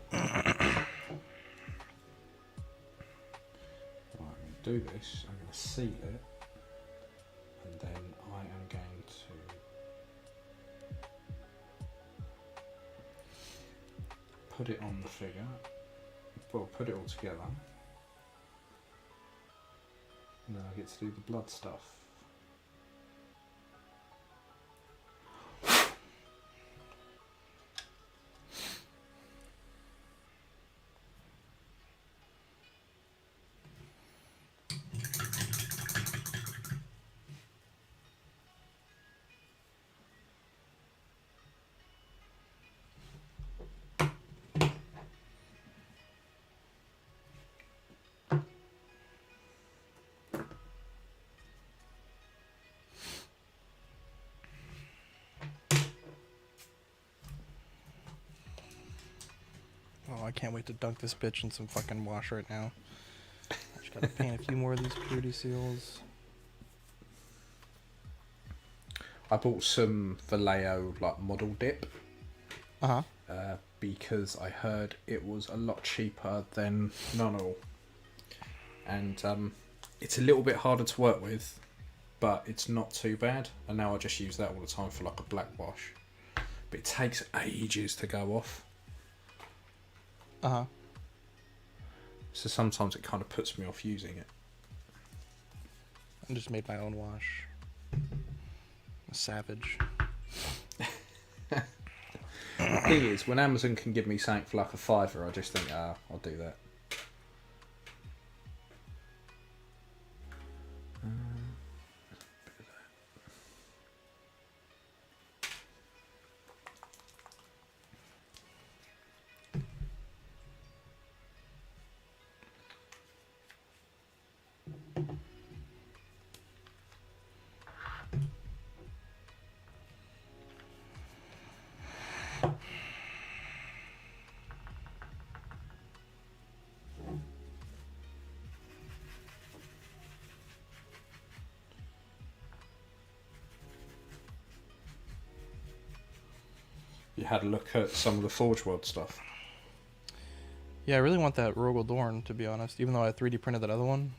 S2: Right, I'm going to do this, I'm going to seal it, and then I am going to put it on the figure, well, put it all together, and then I get to do the blood stuff.
S1: Oh, I can't wait to dunk this bitch in some fucking wash right now. I just gotta paint a few more of these purity seals.
S2: I bought some Vallejo like model dip.
S1: Uh-huh.
S2: Because I heard it was a lot cheaper than Nonal. And it's a little bit harder to work with, but it's not too bad. And now I just use that all the time for like a black wash. But it takes ages to go off.
S1: Uh-huh.
S2: So sometimes it kind of puts me off using it.
S1: I just made my own wash. A savage.
S2: The thing is, when Amazon can give me something for like a £5, I just think, I'll do that. You had a look at some of the Forge World stuff.
S1: Yeah, I really want that Rogel Dorn, to be honest. Even though I 3D printed that other one,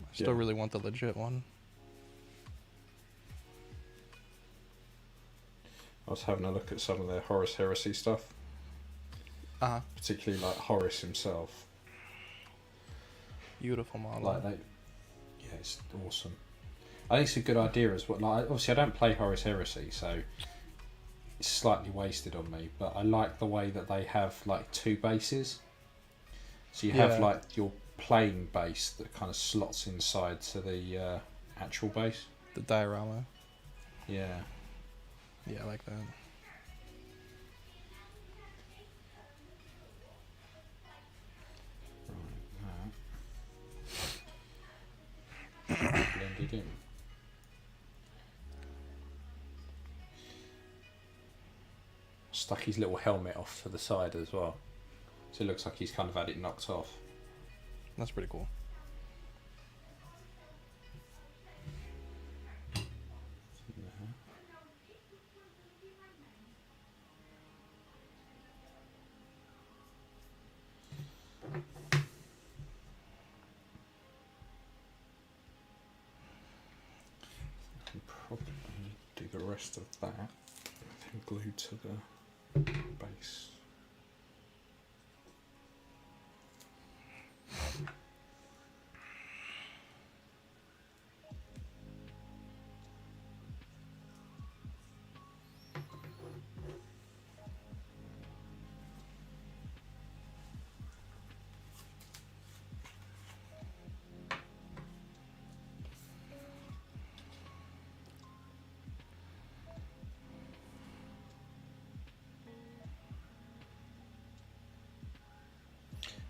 S1: I still really want the legit one.
S2: I was having a look at some of their Horus Heresy stuff.
S1: Uh-huh.
S2: Particularly like Horus himself.
S1: Beautiful model.
S2: Like they, yeah, it's awesome. I think it's a good idea as well. Like, obviously, I don't play Horus Heresy, so it's slightly wasted on me. But I like the way that they have like two bases. So you have like your plain base that kind of slots inside to the actual base.
S1: The diorama.
S2: Yeah.
S1: Yeah, I like that.
S2: Right, blended in. Stuck his little helmet off to the side as well, so it looks like he's kind of had it knocked off.
S1: That's pretty cool.
S2: Probably do the rest of that and glue to the base.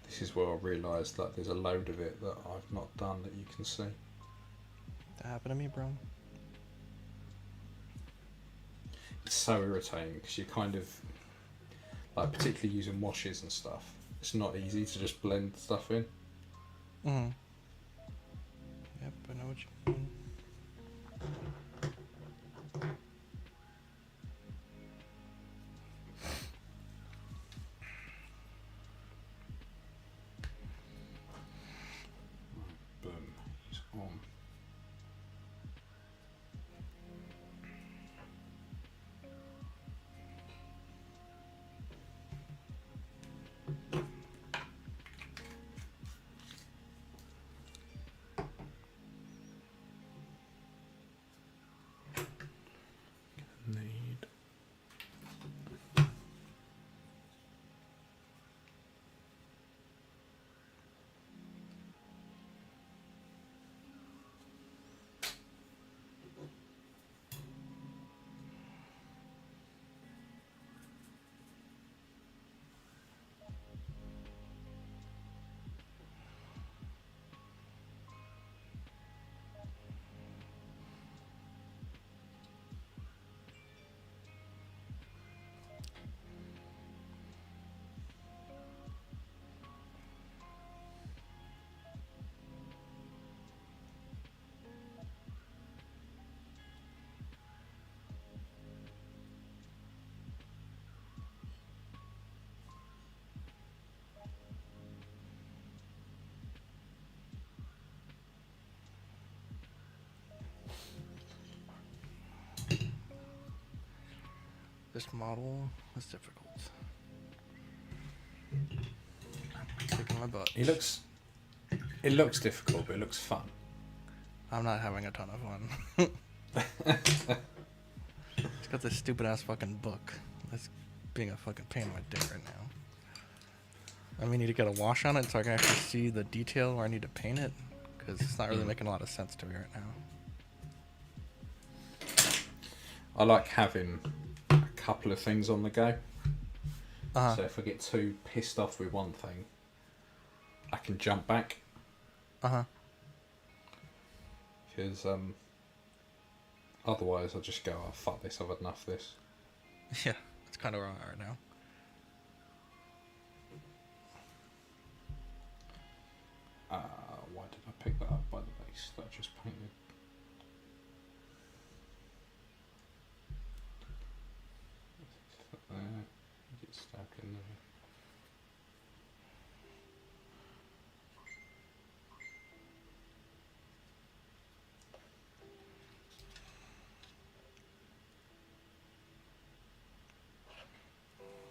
S2: This is where I realised that there's a load of it that I've not done that you can see.
S1: That happened to me, bro.
S2: It's so irritating because you kind of, like, particularly using washes and stuff, it's not easy to just blend stuff in.
S1: Mm-hmm. Yep, I know what you mean.
S2: Boom, he's on. Need.
S1: This model is difficult. Kicking my butt.
S2: It looks difficult, but it looks fun.
S1: I'm not having a ton of fun. It's got this stupid ass fucking book. That's being a fucking pain in my dick right now. I may need to get a wash on it so I can actually see the detail where I need to paint it, because it's not really making a lot of sense to me right now.
S2: I like having a couple of things on the go.
S1: Uh-huh.
S2: So if I get too pissed off with one thing, I can jump back.
S1: Uh-huh.
S2: Because otherwise I'll just go, oh fuck this, I've had enough of this.
S1: Yeah, it's kind of wrong right now.
S2: Why did I pick that up by the base that I just painted? There, get stuck in there.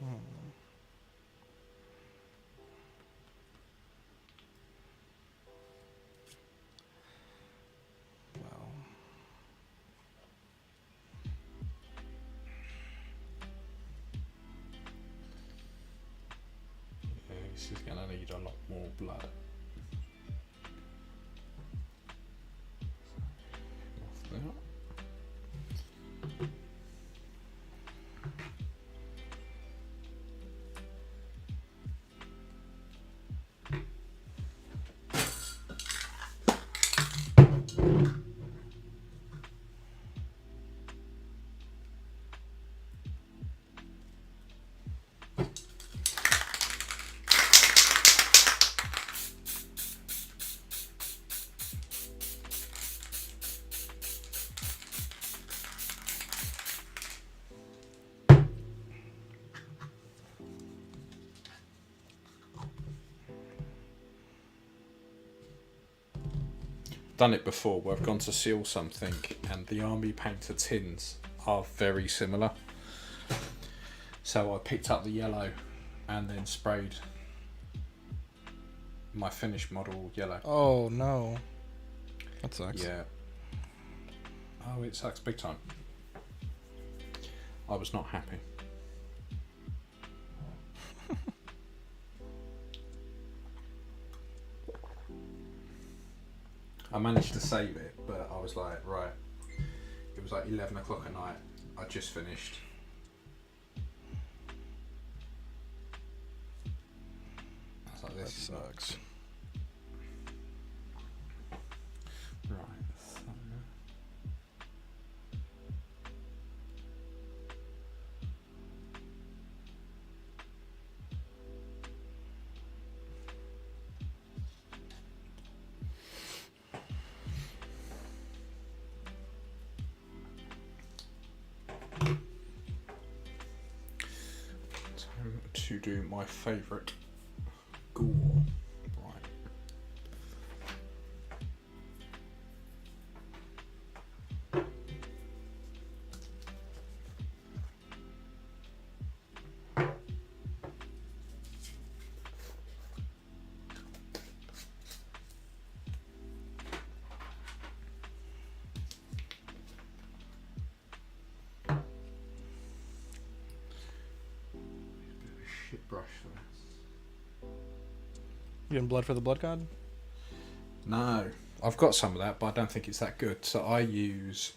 S1: Well,
S2: Yeah, this is gonna need a lot more blood. done it before where I've gone to seal something and the army painter tins are very similar. So I picked up the yellow and then sprayed my finished model yellow.
S1: Oh no. That sucks.
S2: Yeah. Oh, it sucks big time. I was not happy. I managed to save it, but I was like, right. It was like 11 o'clock at night. I just finished. I was like,
S1: That
S2: this
S1: sucks.
S2: Right. So. Time to do my favourite gore. Right. Shit brush for this.
S1: You getting blood for the blood god?
S2: No, I've got some of that, but I don't think it's that good. So I use,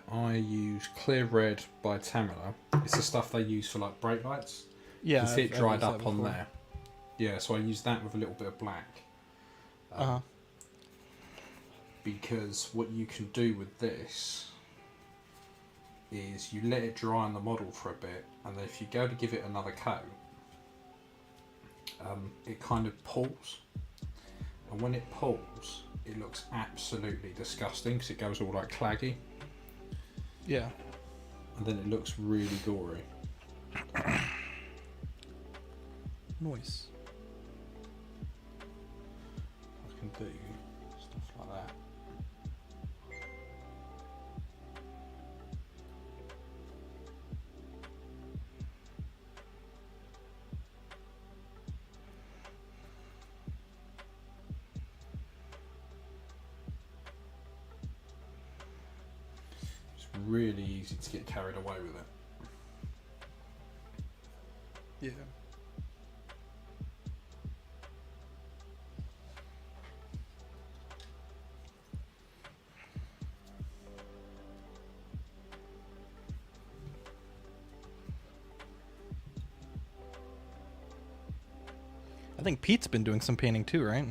S2: I use Clear Red by Tamila. It's the stuff they use for like brake lights.
S1: Yeah.
S2: You can see it
S1: I've
S2: dried
S1: used that
S2: up on
S1: before.
S2: there. Yeah, so I use that with a little bit of black.
S1: Uh-huh.
S2: Because what you can do with this is you let it dry on the model for a bit, and then if you go to give it another coat, it kind of pulls, and when it pulls it looks absolutely disgusting because it goes all like claggy,
S1: Yeah.
S2: and then it looks really gory.
S1: Nice.
S2: I can do stuff like that. It's really easy to get carried away with it.
S1: Yeah. I think Pete's been doing some painting too, right?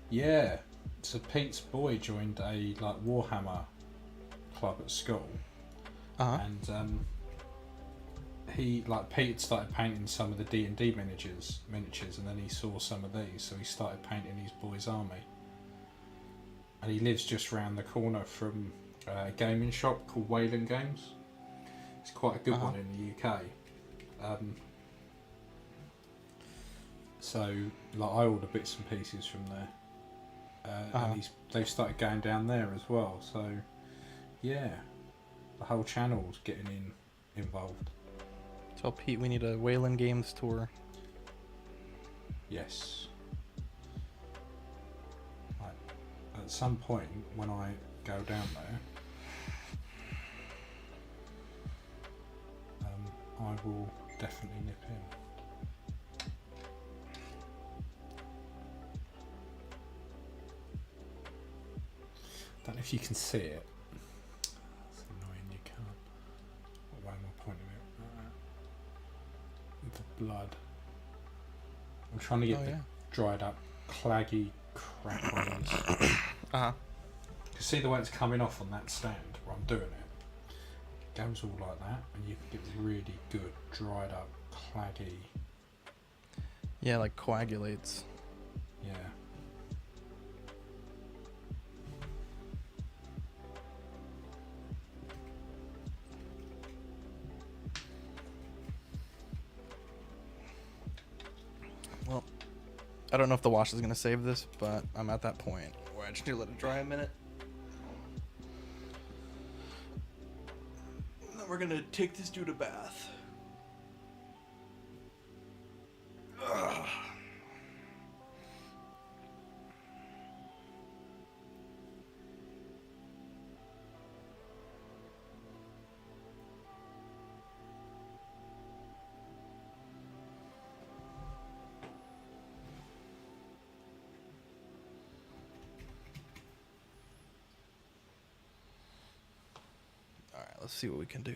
S2: Yeah, so Pete's boy joined a like Warhammer club at school,
S1: Uh-huh.
S2: and he like Pete had started painting some of the D&D miniatures, and then he saw some of these, so he started painting his boy's army. And he lives just round the corner from a gaming shop called Wayland Games. It's quite a good
S1: Uh-huh.
S2: one in the UK. So like I order bits and pieces from there,
S1: Uh-huh.
S2: and they've started going down there as well. So yeah, the whole channel's getting involved.
S1: Tell Pete we need a Wayland Games tour.
S2: Yes. Like, at some point when I go down there, I will definitely nip in. Don't know if you can see it. It's annoying you can't. Why am I pointing it? The blood. I'm trying to get
S1: Oh,
S2: the
S1: yeah.
S2: dried up, claggy crap on these.
S1: Uh-huh.
S2: You see the way it's coming off on that stand where I'm doing it? It goes all like that, and you can get really good, dried up, claggy.
S1: Yeah, like coagulates.
S2: Yeah.
S1: Well, I don't know if the wash is going to save this, but I'm at that point where I just need to let it dry a minute. And then we're going to take this dude a bath. Ugh. Alright, let's see what we can do.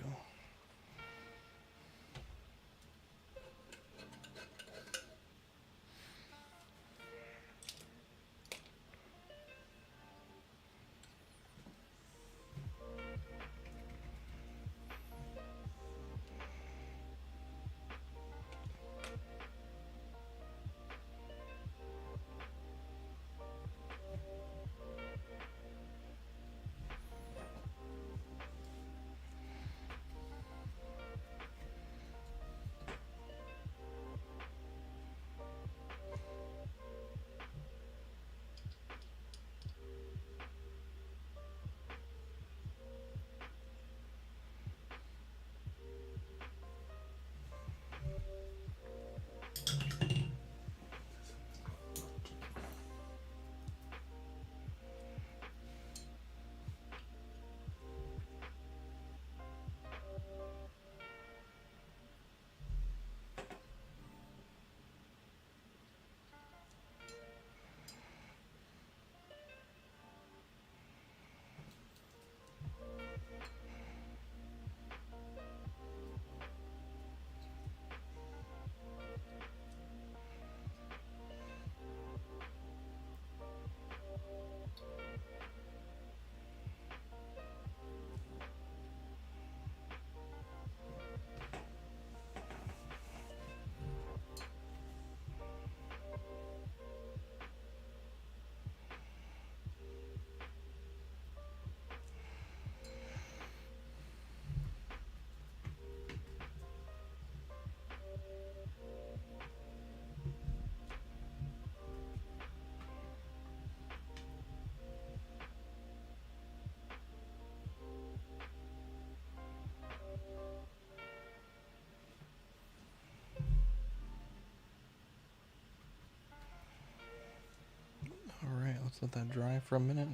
S1: Alright, let's let that dry for a minute.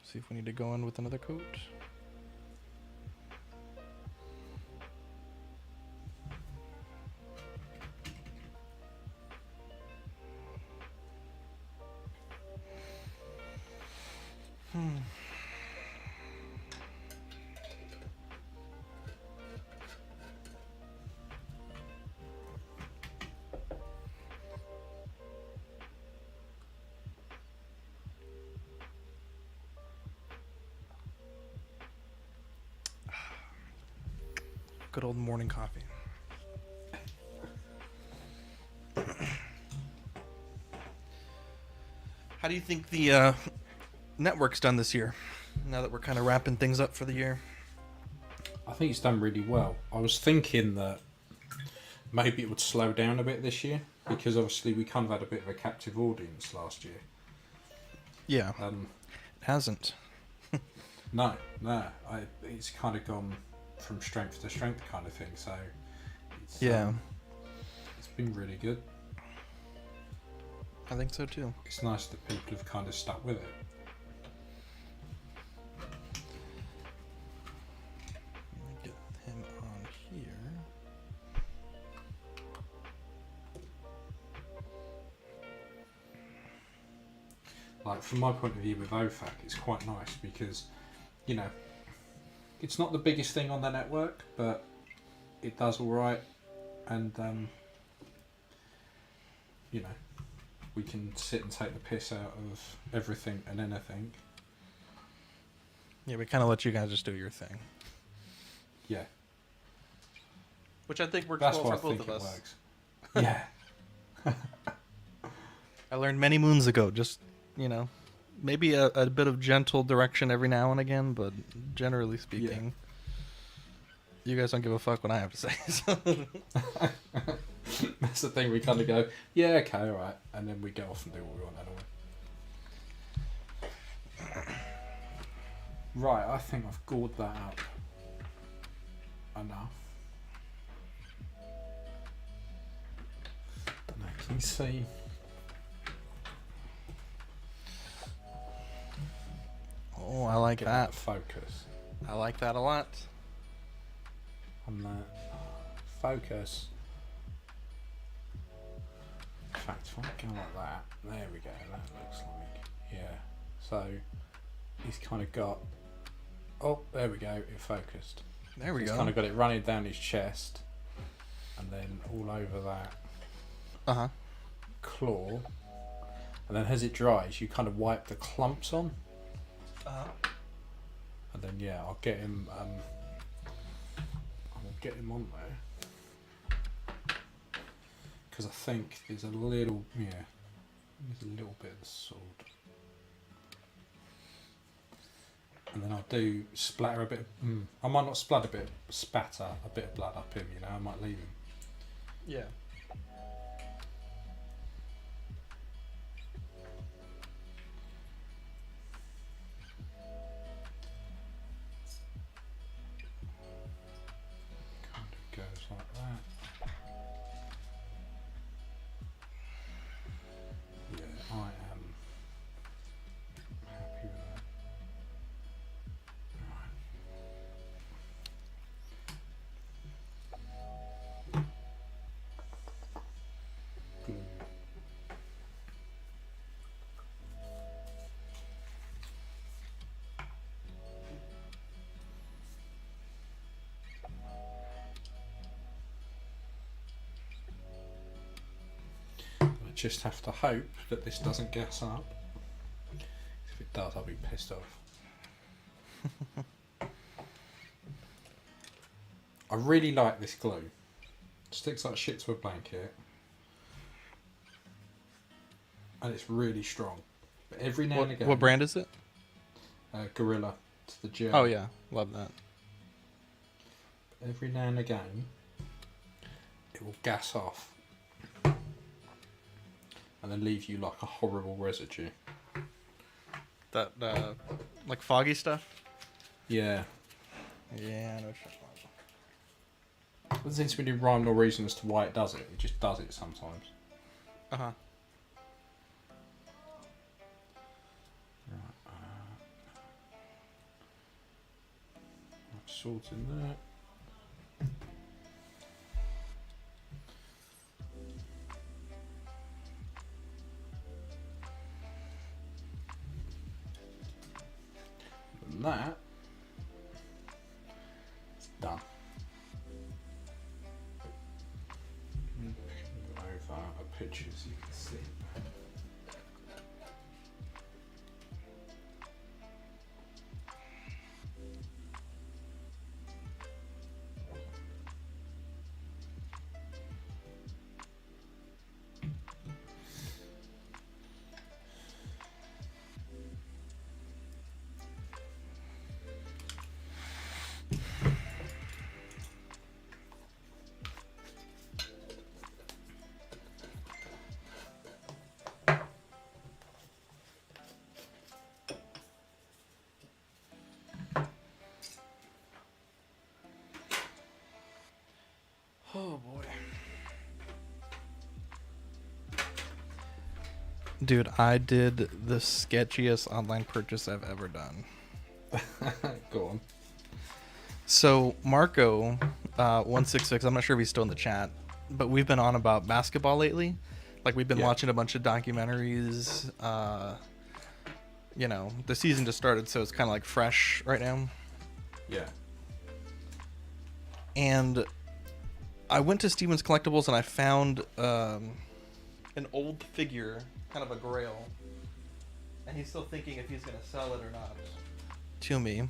S1: See if we need to go in with another coat. Good old morning coffee. How do you think the network's done this year? Now that we're kind of wrapping things up for the year.
S2: I think it's done really well. I was thinking that maybe it would slow down a bit this year because obviously we kind of had a bit of a captive audience last year.
S1: Yeah, it hasn't.
S2: No, it's kind of gone from strength to strength kind of thing. So it's, it's been really good.
S1: I think so too.
S2: It's nice that people have kind of stuck with it.
S1: Let me get him on here.
S2: Like from my point of view with OFAC, it's quite nice because, you know, it's not the biggest thing on the network, but it does all right, and you know, we can sit and take the piss out of everything and anything.
S1: Yeah, we kind of let you guys just do your thing.
S2: Yeah,
S1: Which I think works
S2: that's
S1: well
S2: why I
S1: for both
S2: think
S1: of
S2: it
S1: us.
S2: works. Yeah,
S1: I learned many moons ago, just, you know, maybe a bit of gentle direction every now and again, but generally speaking. You guys don't give a fuck what I have to say. So.
S2: That's the thing. We kind of go, yeah, okay, all right, and then we go off and do what we want anyway. Right, I think I've gored that up enough. Don't know. Can you see?
S1: Oh, I like
S2: Get
S1: that.
S2: Focus
S1: I like that a lot.
S2: on that. Focus. In fact, if I go like that, there we go. That looks like, yeah. So he's kind of got. Oh, there we go. It focused.
S1: There we
S2: He's
S1: go.
S2: kind of got it running down his chest, and then all over that claw. And then as it dries, you kind of wipe the clumps on. And then yeah, I'll get him. I'll get him on there because I think there's a little bit of the sword. And then I'll do splatter a bit. I might not spatter a bit of blood up him. You know, I might leave him.
S1: Yeah.
S2: Kind of goes like that. Yeah, I am happy with that. Right. Glue. I just have to hope that this doesn't gas up. If it does, I'll be pissed off. I really like this glue. Sticks like shit to a blanket. And it's really strong. But every now and again...
S1: What brand is it?
S2: Gorilla. It's the gel.
S1: Oh yeah, love that.
S2: Every now and again, it will gas off. And then leave you like a horrible residue.
S1: That like foggy stuff.
S2: Yeah.
S1: Yeah, I know.
S2: There seems to be no rhyme nor reason as to why it does it. It just does it sometimes.
S1: Right.
S2: Swords in there. And that is done. Over a picture so you can see.
S1: Oh boy. Dude, I did the sketchiest online purchase I've ever done.
S2: Go on.
S1: So Marco, 166, I'm not sure if he's still in the chat, but we've been on about basketball lately. Like we've been watching a bunch of documentaries. You know, the season just started, so it's kind of like fresh right now.
S2: Yeah.
S1: And I went to Steven's Collectibles and I found an old figure, kind of a grail. And he's still thinking if he's going to sell it or not to me.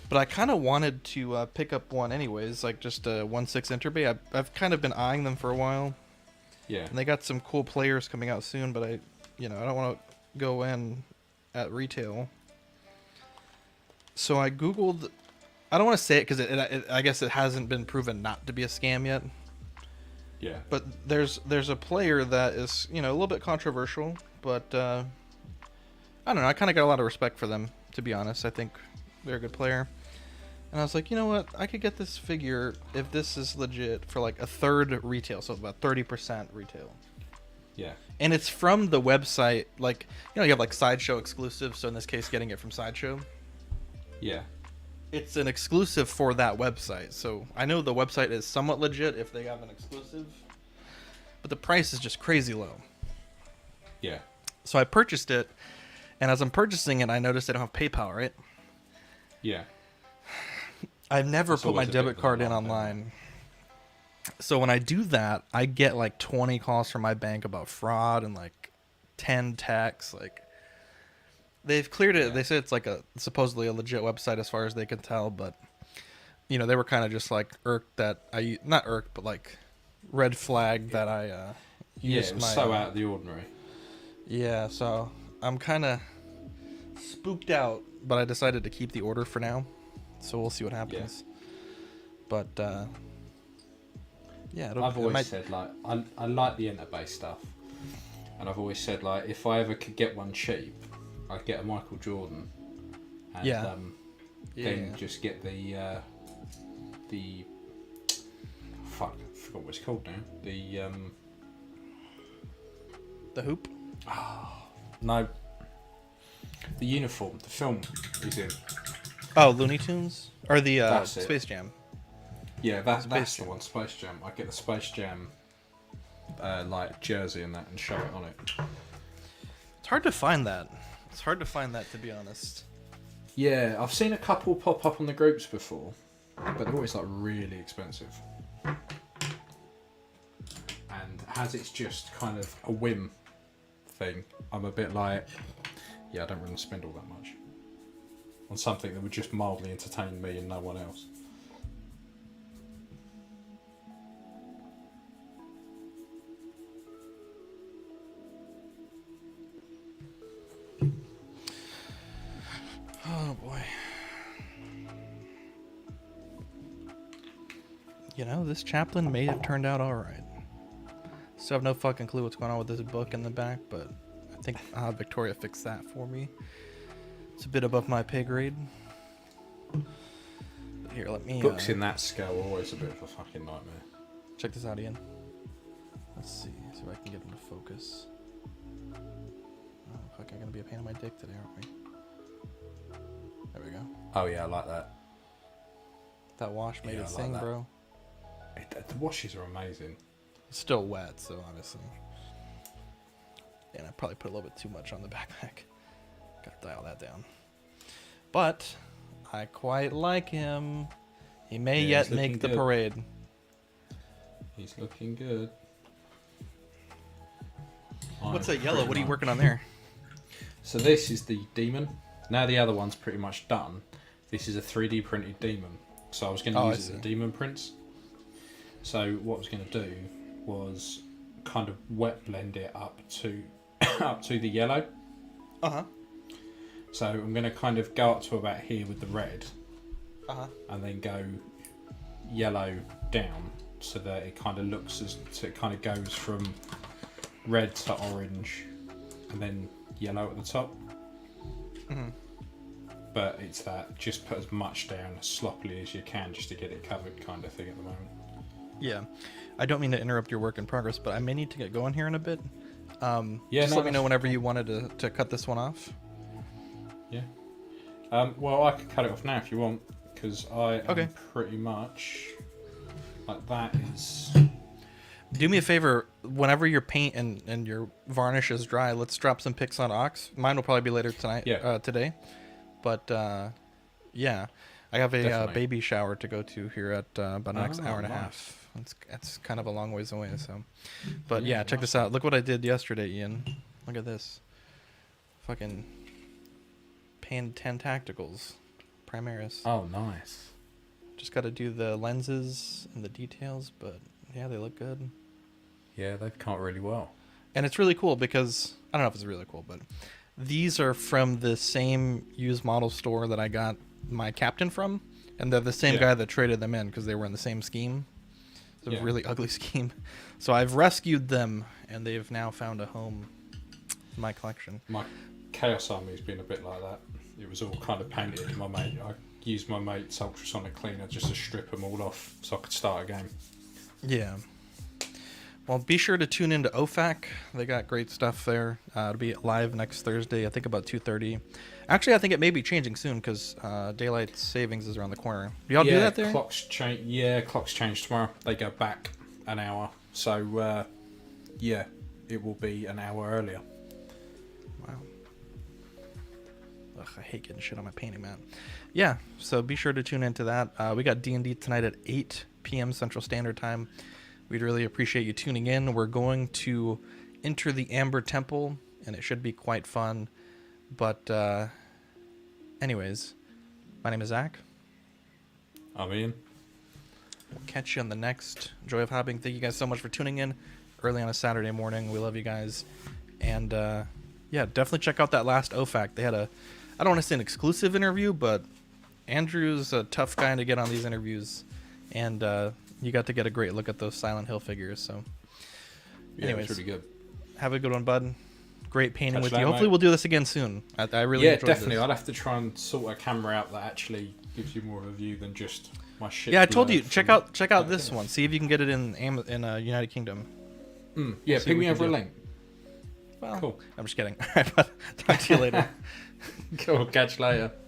S1: But I kind of wanted to pick up one anyways, like just a 1/6 Interbay. I've kind of been eyeing them for a while.
S2: Yeah.
S1: And they got some cool players coming out soon, but I don't want to go in at retail. So I Googled I don't want to say it because I guess it hasn't been proven not to be a scam yet.
S2: Yeah.
S1: But there's a player that is, a little bit controversial, but I don't know. I kind of got a lot of respect for them, to be honest. I think they're a good player. And I was like, you know what? I could get this figure if this is legit for like a third retail, so about 30% retail.
S2: Yeah.
S1: And it's from the website, like, you have like Sideshow exclusives, so in this case, getting it from Sideshow.
S2: Yeah.
S1: It's an exclusive for that website, so I know the website is somewhat legit if they have an exclusive, but the price is just crazy low.
S2: Yeah.
S1: So I purchased it, and as I'm purchasing it, I noticed I don't have PayPal, right?
S2: Yeah.
S1: I've never
S2: It's
S1: put my
S2: always a
S1: debit
S2: bit of
S1: card
S2: an
S1: in
S2: alarm,
S1: online. So when I do that, I get like 20 calls from my bank about fraud and like 10 texts. Like, they've cleared it.
S2: Yeah.
S1: They say it's like supposedly a legit website as far as they can tell, but they were kind of just like irked that not irked, but like red flagged that I
S2: Yeah,
S1: used
S2: it was
S1: my
S2: so out of the ordinary.
S1: Yeah, so I'm kind of spooked out, but I decided to keep the order for now. So we'll see what happens. Yeah. But yeah,
S2: I've always said like I like the enter-based stuff, and I've always said like if I ever could get one cheap, I'd get a Michael Jordan, and then just get the fuck, I forgot what it's called now.
S1: The hoop.
S2: No, the uniform, the film he's in.
S1: Oh, Looney Tunes or the
S2: That's it.
S1: Space Jam.
S2: Yeah, that's
S1: Space
S2: the one, Space Jam. I get the Space Jam like jersey and that and show it on it.
S1: It's hard to find that. It's hard to find that, to be honest.
S2: Yeah, I've seen a couple pop up on the groups before, but they're always like really expensive. And as it's just kind of a whim thing, I'm a bit like, yeah, I don't really spend all that much on something that would just mildly entertain me and no one else.
S1: Oh boy. This chaplain may have turned out alright. Still have no fucking clue what's going on with this book in the back, but I think I'll have Victoria fix that for me. It's a bit above my pay grade. But here, let me...
S2: Books in that scale are always a bit of a fucking nightmare.
S1: Check this out, Ian. Let's see if I can get him to focus. Oh, fuck, I'm gonna be a pain in my dick today, aren't we? There we go.
S2: Oh yeah, I like that.
S1: That wash made
S2: Yeah,
S1: it
S2: I like
S1: sing,
S2: that.
S1: bro.
S2: The washes are amazing.
S1: It's still wet, so obviously. And I probably put a little bit too much on the backpack. Gotta dial that down. But I quite like him. He may
S2: Yeah,
S1: yet
S2: he's looking
S1: make the
S2: good.
S1: parade.
S2: He's looking good.
S1: What's
S2: I'm
S1: that yellow?
S2: pretty
S1: What are you
S2: much-
S1: working on there?
S2: So this is the demon. Now the other one's pretty much done. This is a 3D printed demon. So I was going to
S1: Oh,
S2: use
S1: I
S2: it as a
S1: see.
S2: demon prints. So what I was going to do was kind of wet blend it up to up to the yellow.
S1: Uh-huh.
S2: So I'm going to kind of go up to about here with the red,
S1: Uh-huh.
S2: and then go yellow down so that it kind of looks so it kind of goes from red to orange, and then yellow at the top.
S1: Mm-hmm.
S2: But it's that just put as much down as sloppily as you can just to get it covered kind of thing at the moment.
S1: Yeah. I don't mean to interrupt your work in progress, but I may need to get going here in a bit.
S2: Yeah,
S1: just
S2: no,
S1: let me know
S2: that's
S1: whenever you wanted to cut this one off.
S2: Yeah. Well, I could cut it off now if you want, because I am
S1: Okay.
S2: pretty much like that is.
S1: Do me a favor, whenever your paint and your varnish is dry, let's drop some pics on Ox. Mine will probably be later tonight.
S2: Yeah.
S1: Today. But yeah, I have a
S2: Definitely.
S1: baby shower to go to here at about the next
S2: Oh,
S1: hour and a
S2: nice.
S1: half. It's kind of a long ways away. So, but
S2: Yeah,
S1: yeah, check
S2: nice.
S1: this out. Look what I did yesterday, Ian. Look at this. Fucking Pan 10 Tacticals, Primaris.
S2: Oh, nice.
S1: Just got to do the lenses and the details, but yeah, they look good.
S2: Yeah, they've come out really well.
S1: And it's really cool because I don't know if it's really cool, but these are from the same used model store that I got my Captain from, And they're the same
S2: Yeah.
S1: guy that traded them in because they were in the same scheme. It's a
S2: Yeah.
S1: really ugly scheme. So I've rescued them, and they've now found a home in my collection.
S2: My Chaos Army's been a bit like that. It was all kind of painted. I used my mate's ultrasonic cleaner just to strip them all off so I could start a game.
S1: Yeah. Well, be sure to tune into OFAC. They got great stuff there. It'll be live next Thursday, I think about 2:30. Actually, I think it may be changing soon because daylight savings is around the corner. Do y'all do that there?
S2: Clocks change. Yeah, clocks change tomorrow. They go back an hour. So, yeah, it will be an hour earlier.
S1: Wow. Ugh, I hate getting shit on my painting, man. Yeah, so be sure to tune into that. We got D&D tonight at 8 p.m. Central Standard Time. We'd really appreciate you tuning in. We're going to enter the Amber Temple, and it should be quite fun. But anyways, my name is Zach.
S2: I'm Ian.
S1: We'll catch you on the next Joy of Hobbing. Thank you guys so much for tuning in early on a Saturday morning. We love you guys. And yeah, definitely check out that last OFAC. They had I don't want to say an exclusive interview, but Andrew's a tough guy to get on these interviews. And you got to get a great look at those Silent Hill figures. So
S2: Yeah,
S1: anyways,
S2: it's really good.
S1: have a good one, bud. Great painting
S2: Catch
S1: with
S2: you
S1: you.
S2: later,
S1: Hopefully
S2: mate.
S1: we'll do this again soon. I really
S2: Yeah,
S1: enjoyed
S2: definitely.
S1: this.
S2: I'd have to try and sort a camera out that actually gives you more of a view than just my shit.
S1: Yeah, I told you,
S2: blurred
S1: check
S2: from-
S1: out this one. See if you can get it in United Kingdom.
S2: Yeah,
S1: See
S2: ping
S1: what
S2: me
S1: we
S2: over a
S1: can do.
S2: link.
S1: Well,
S2: Cool.
S1: I'm just kidding. All right, bud. Talk to you later.
S2: Cool. Catch you later.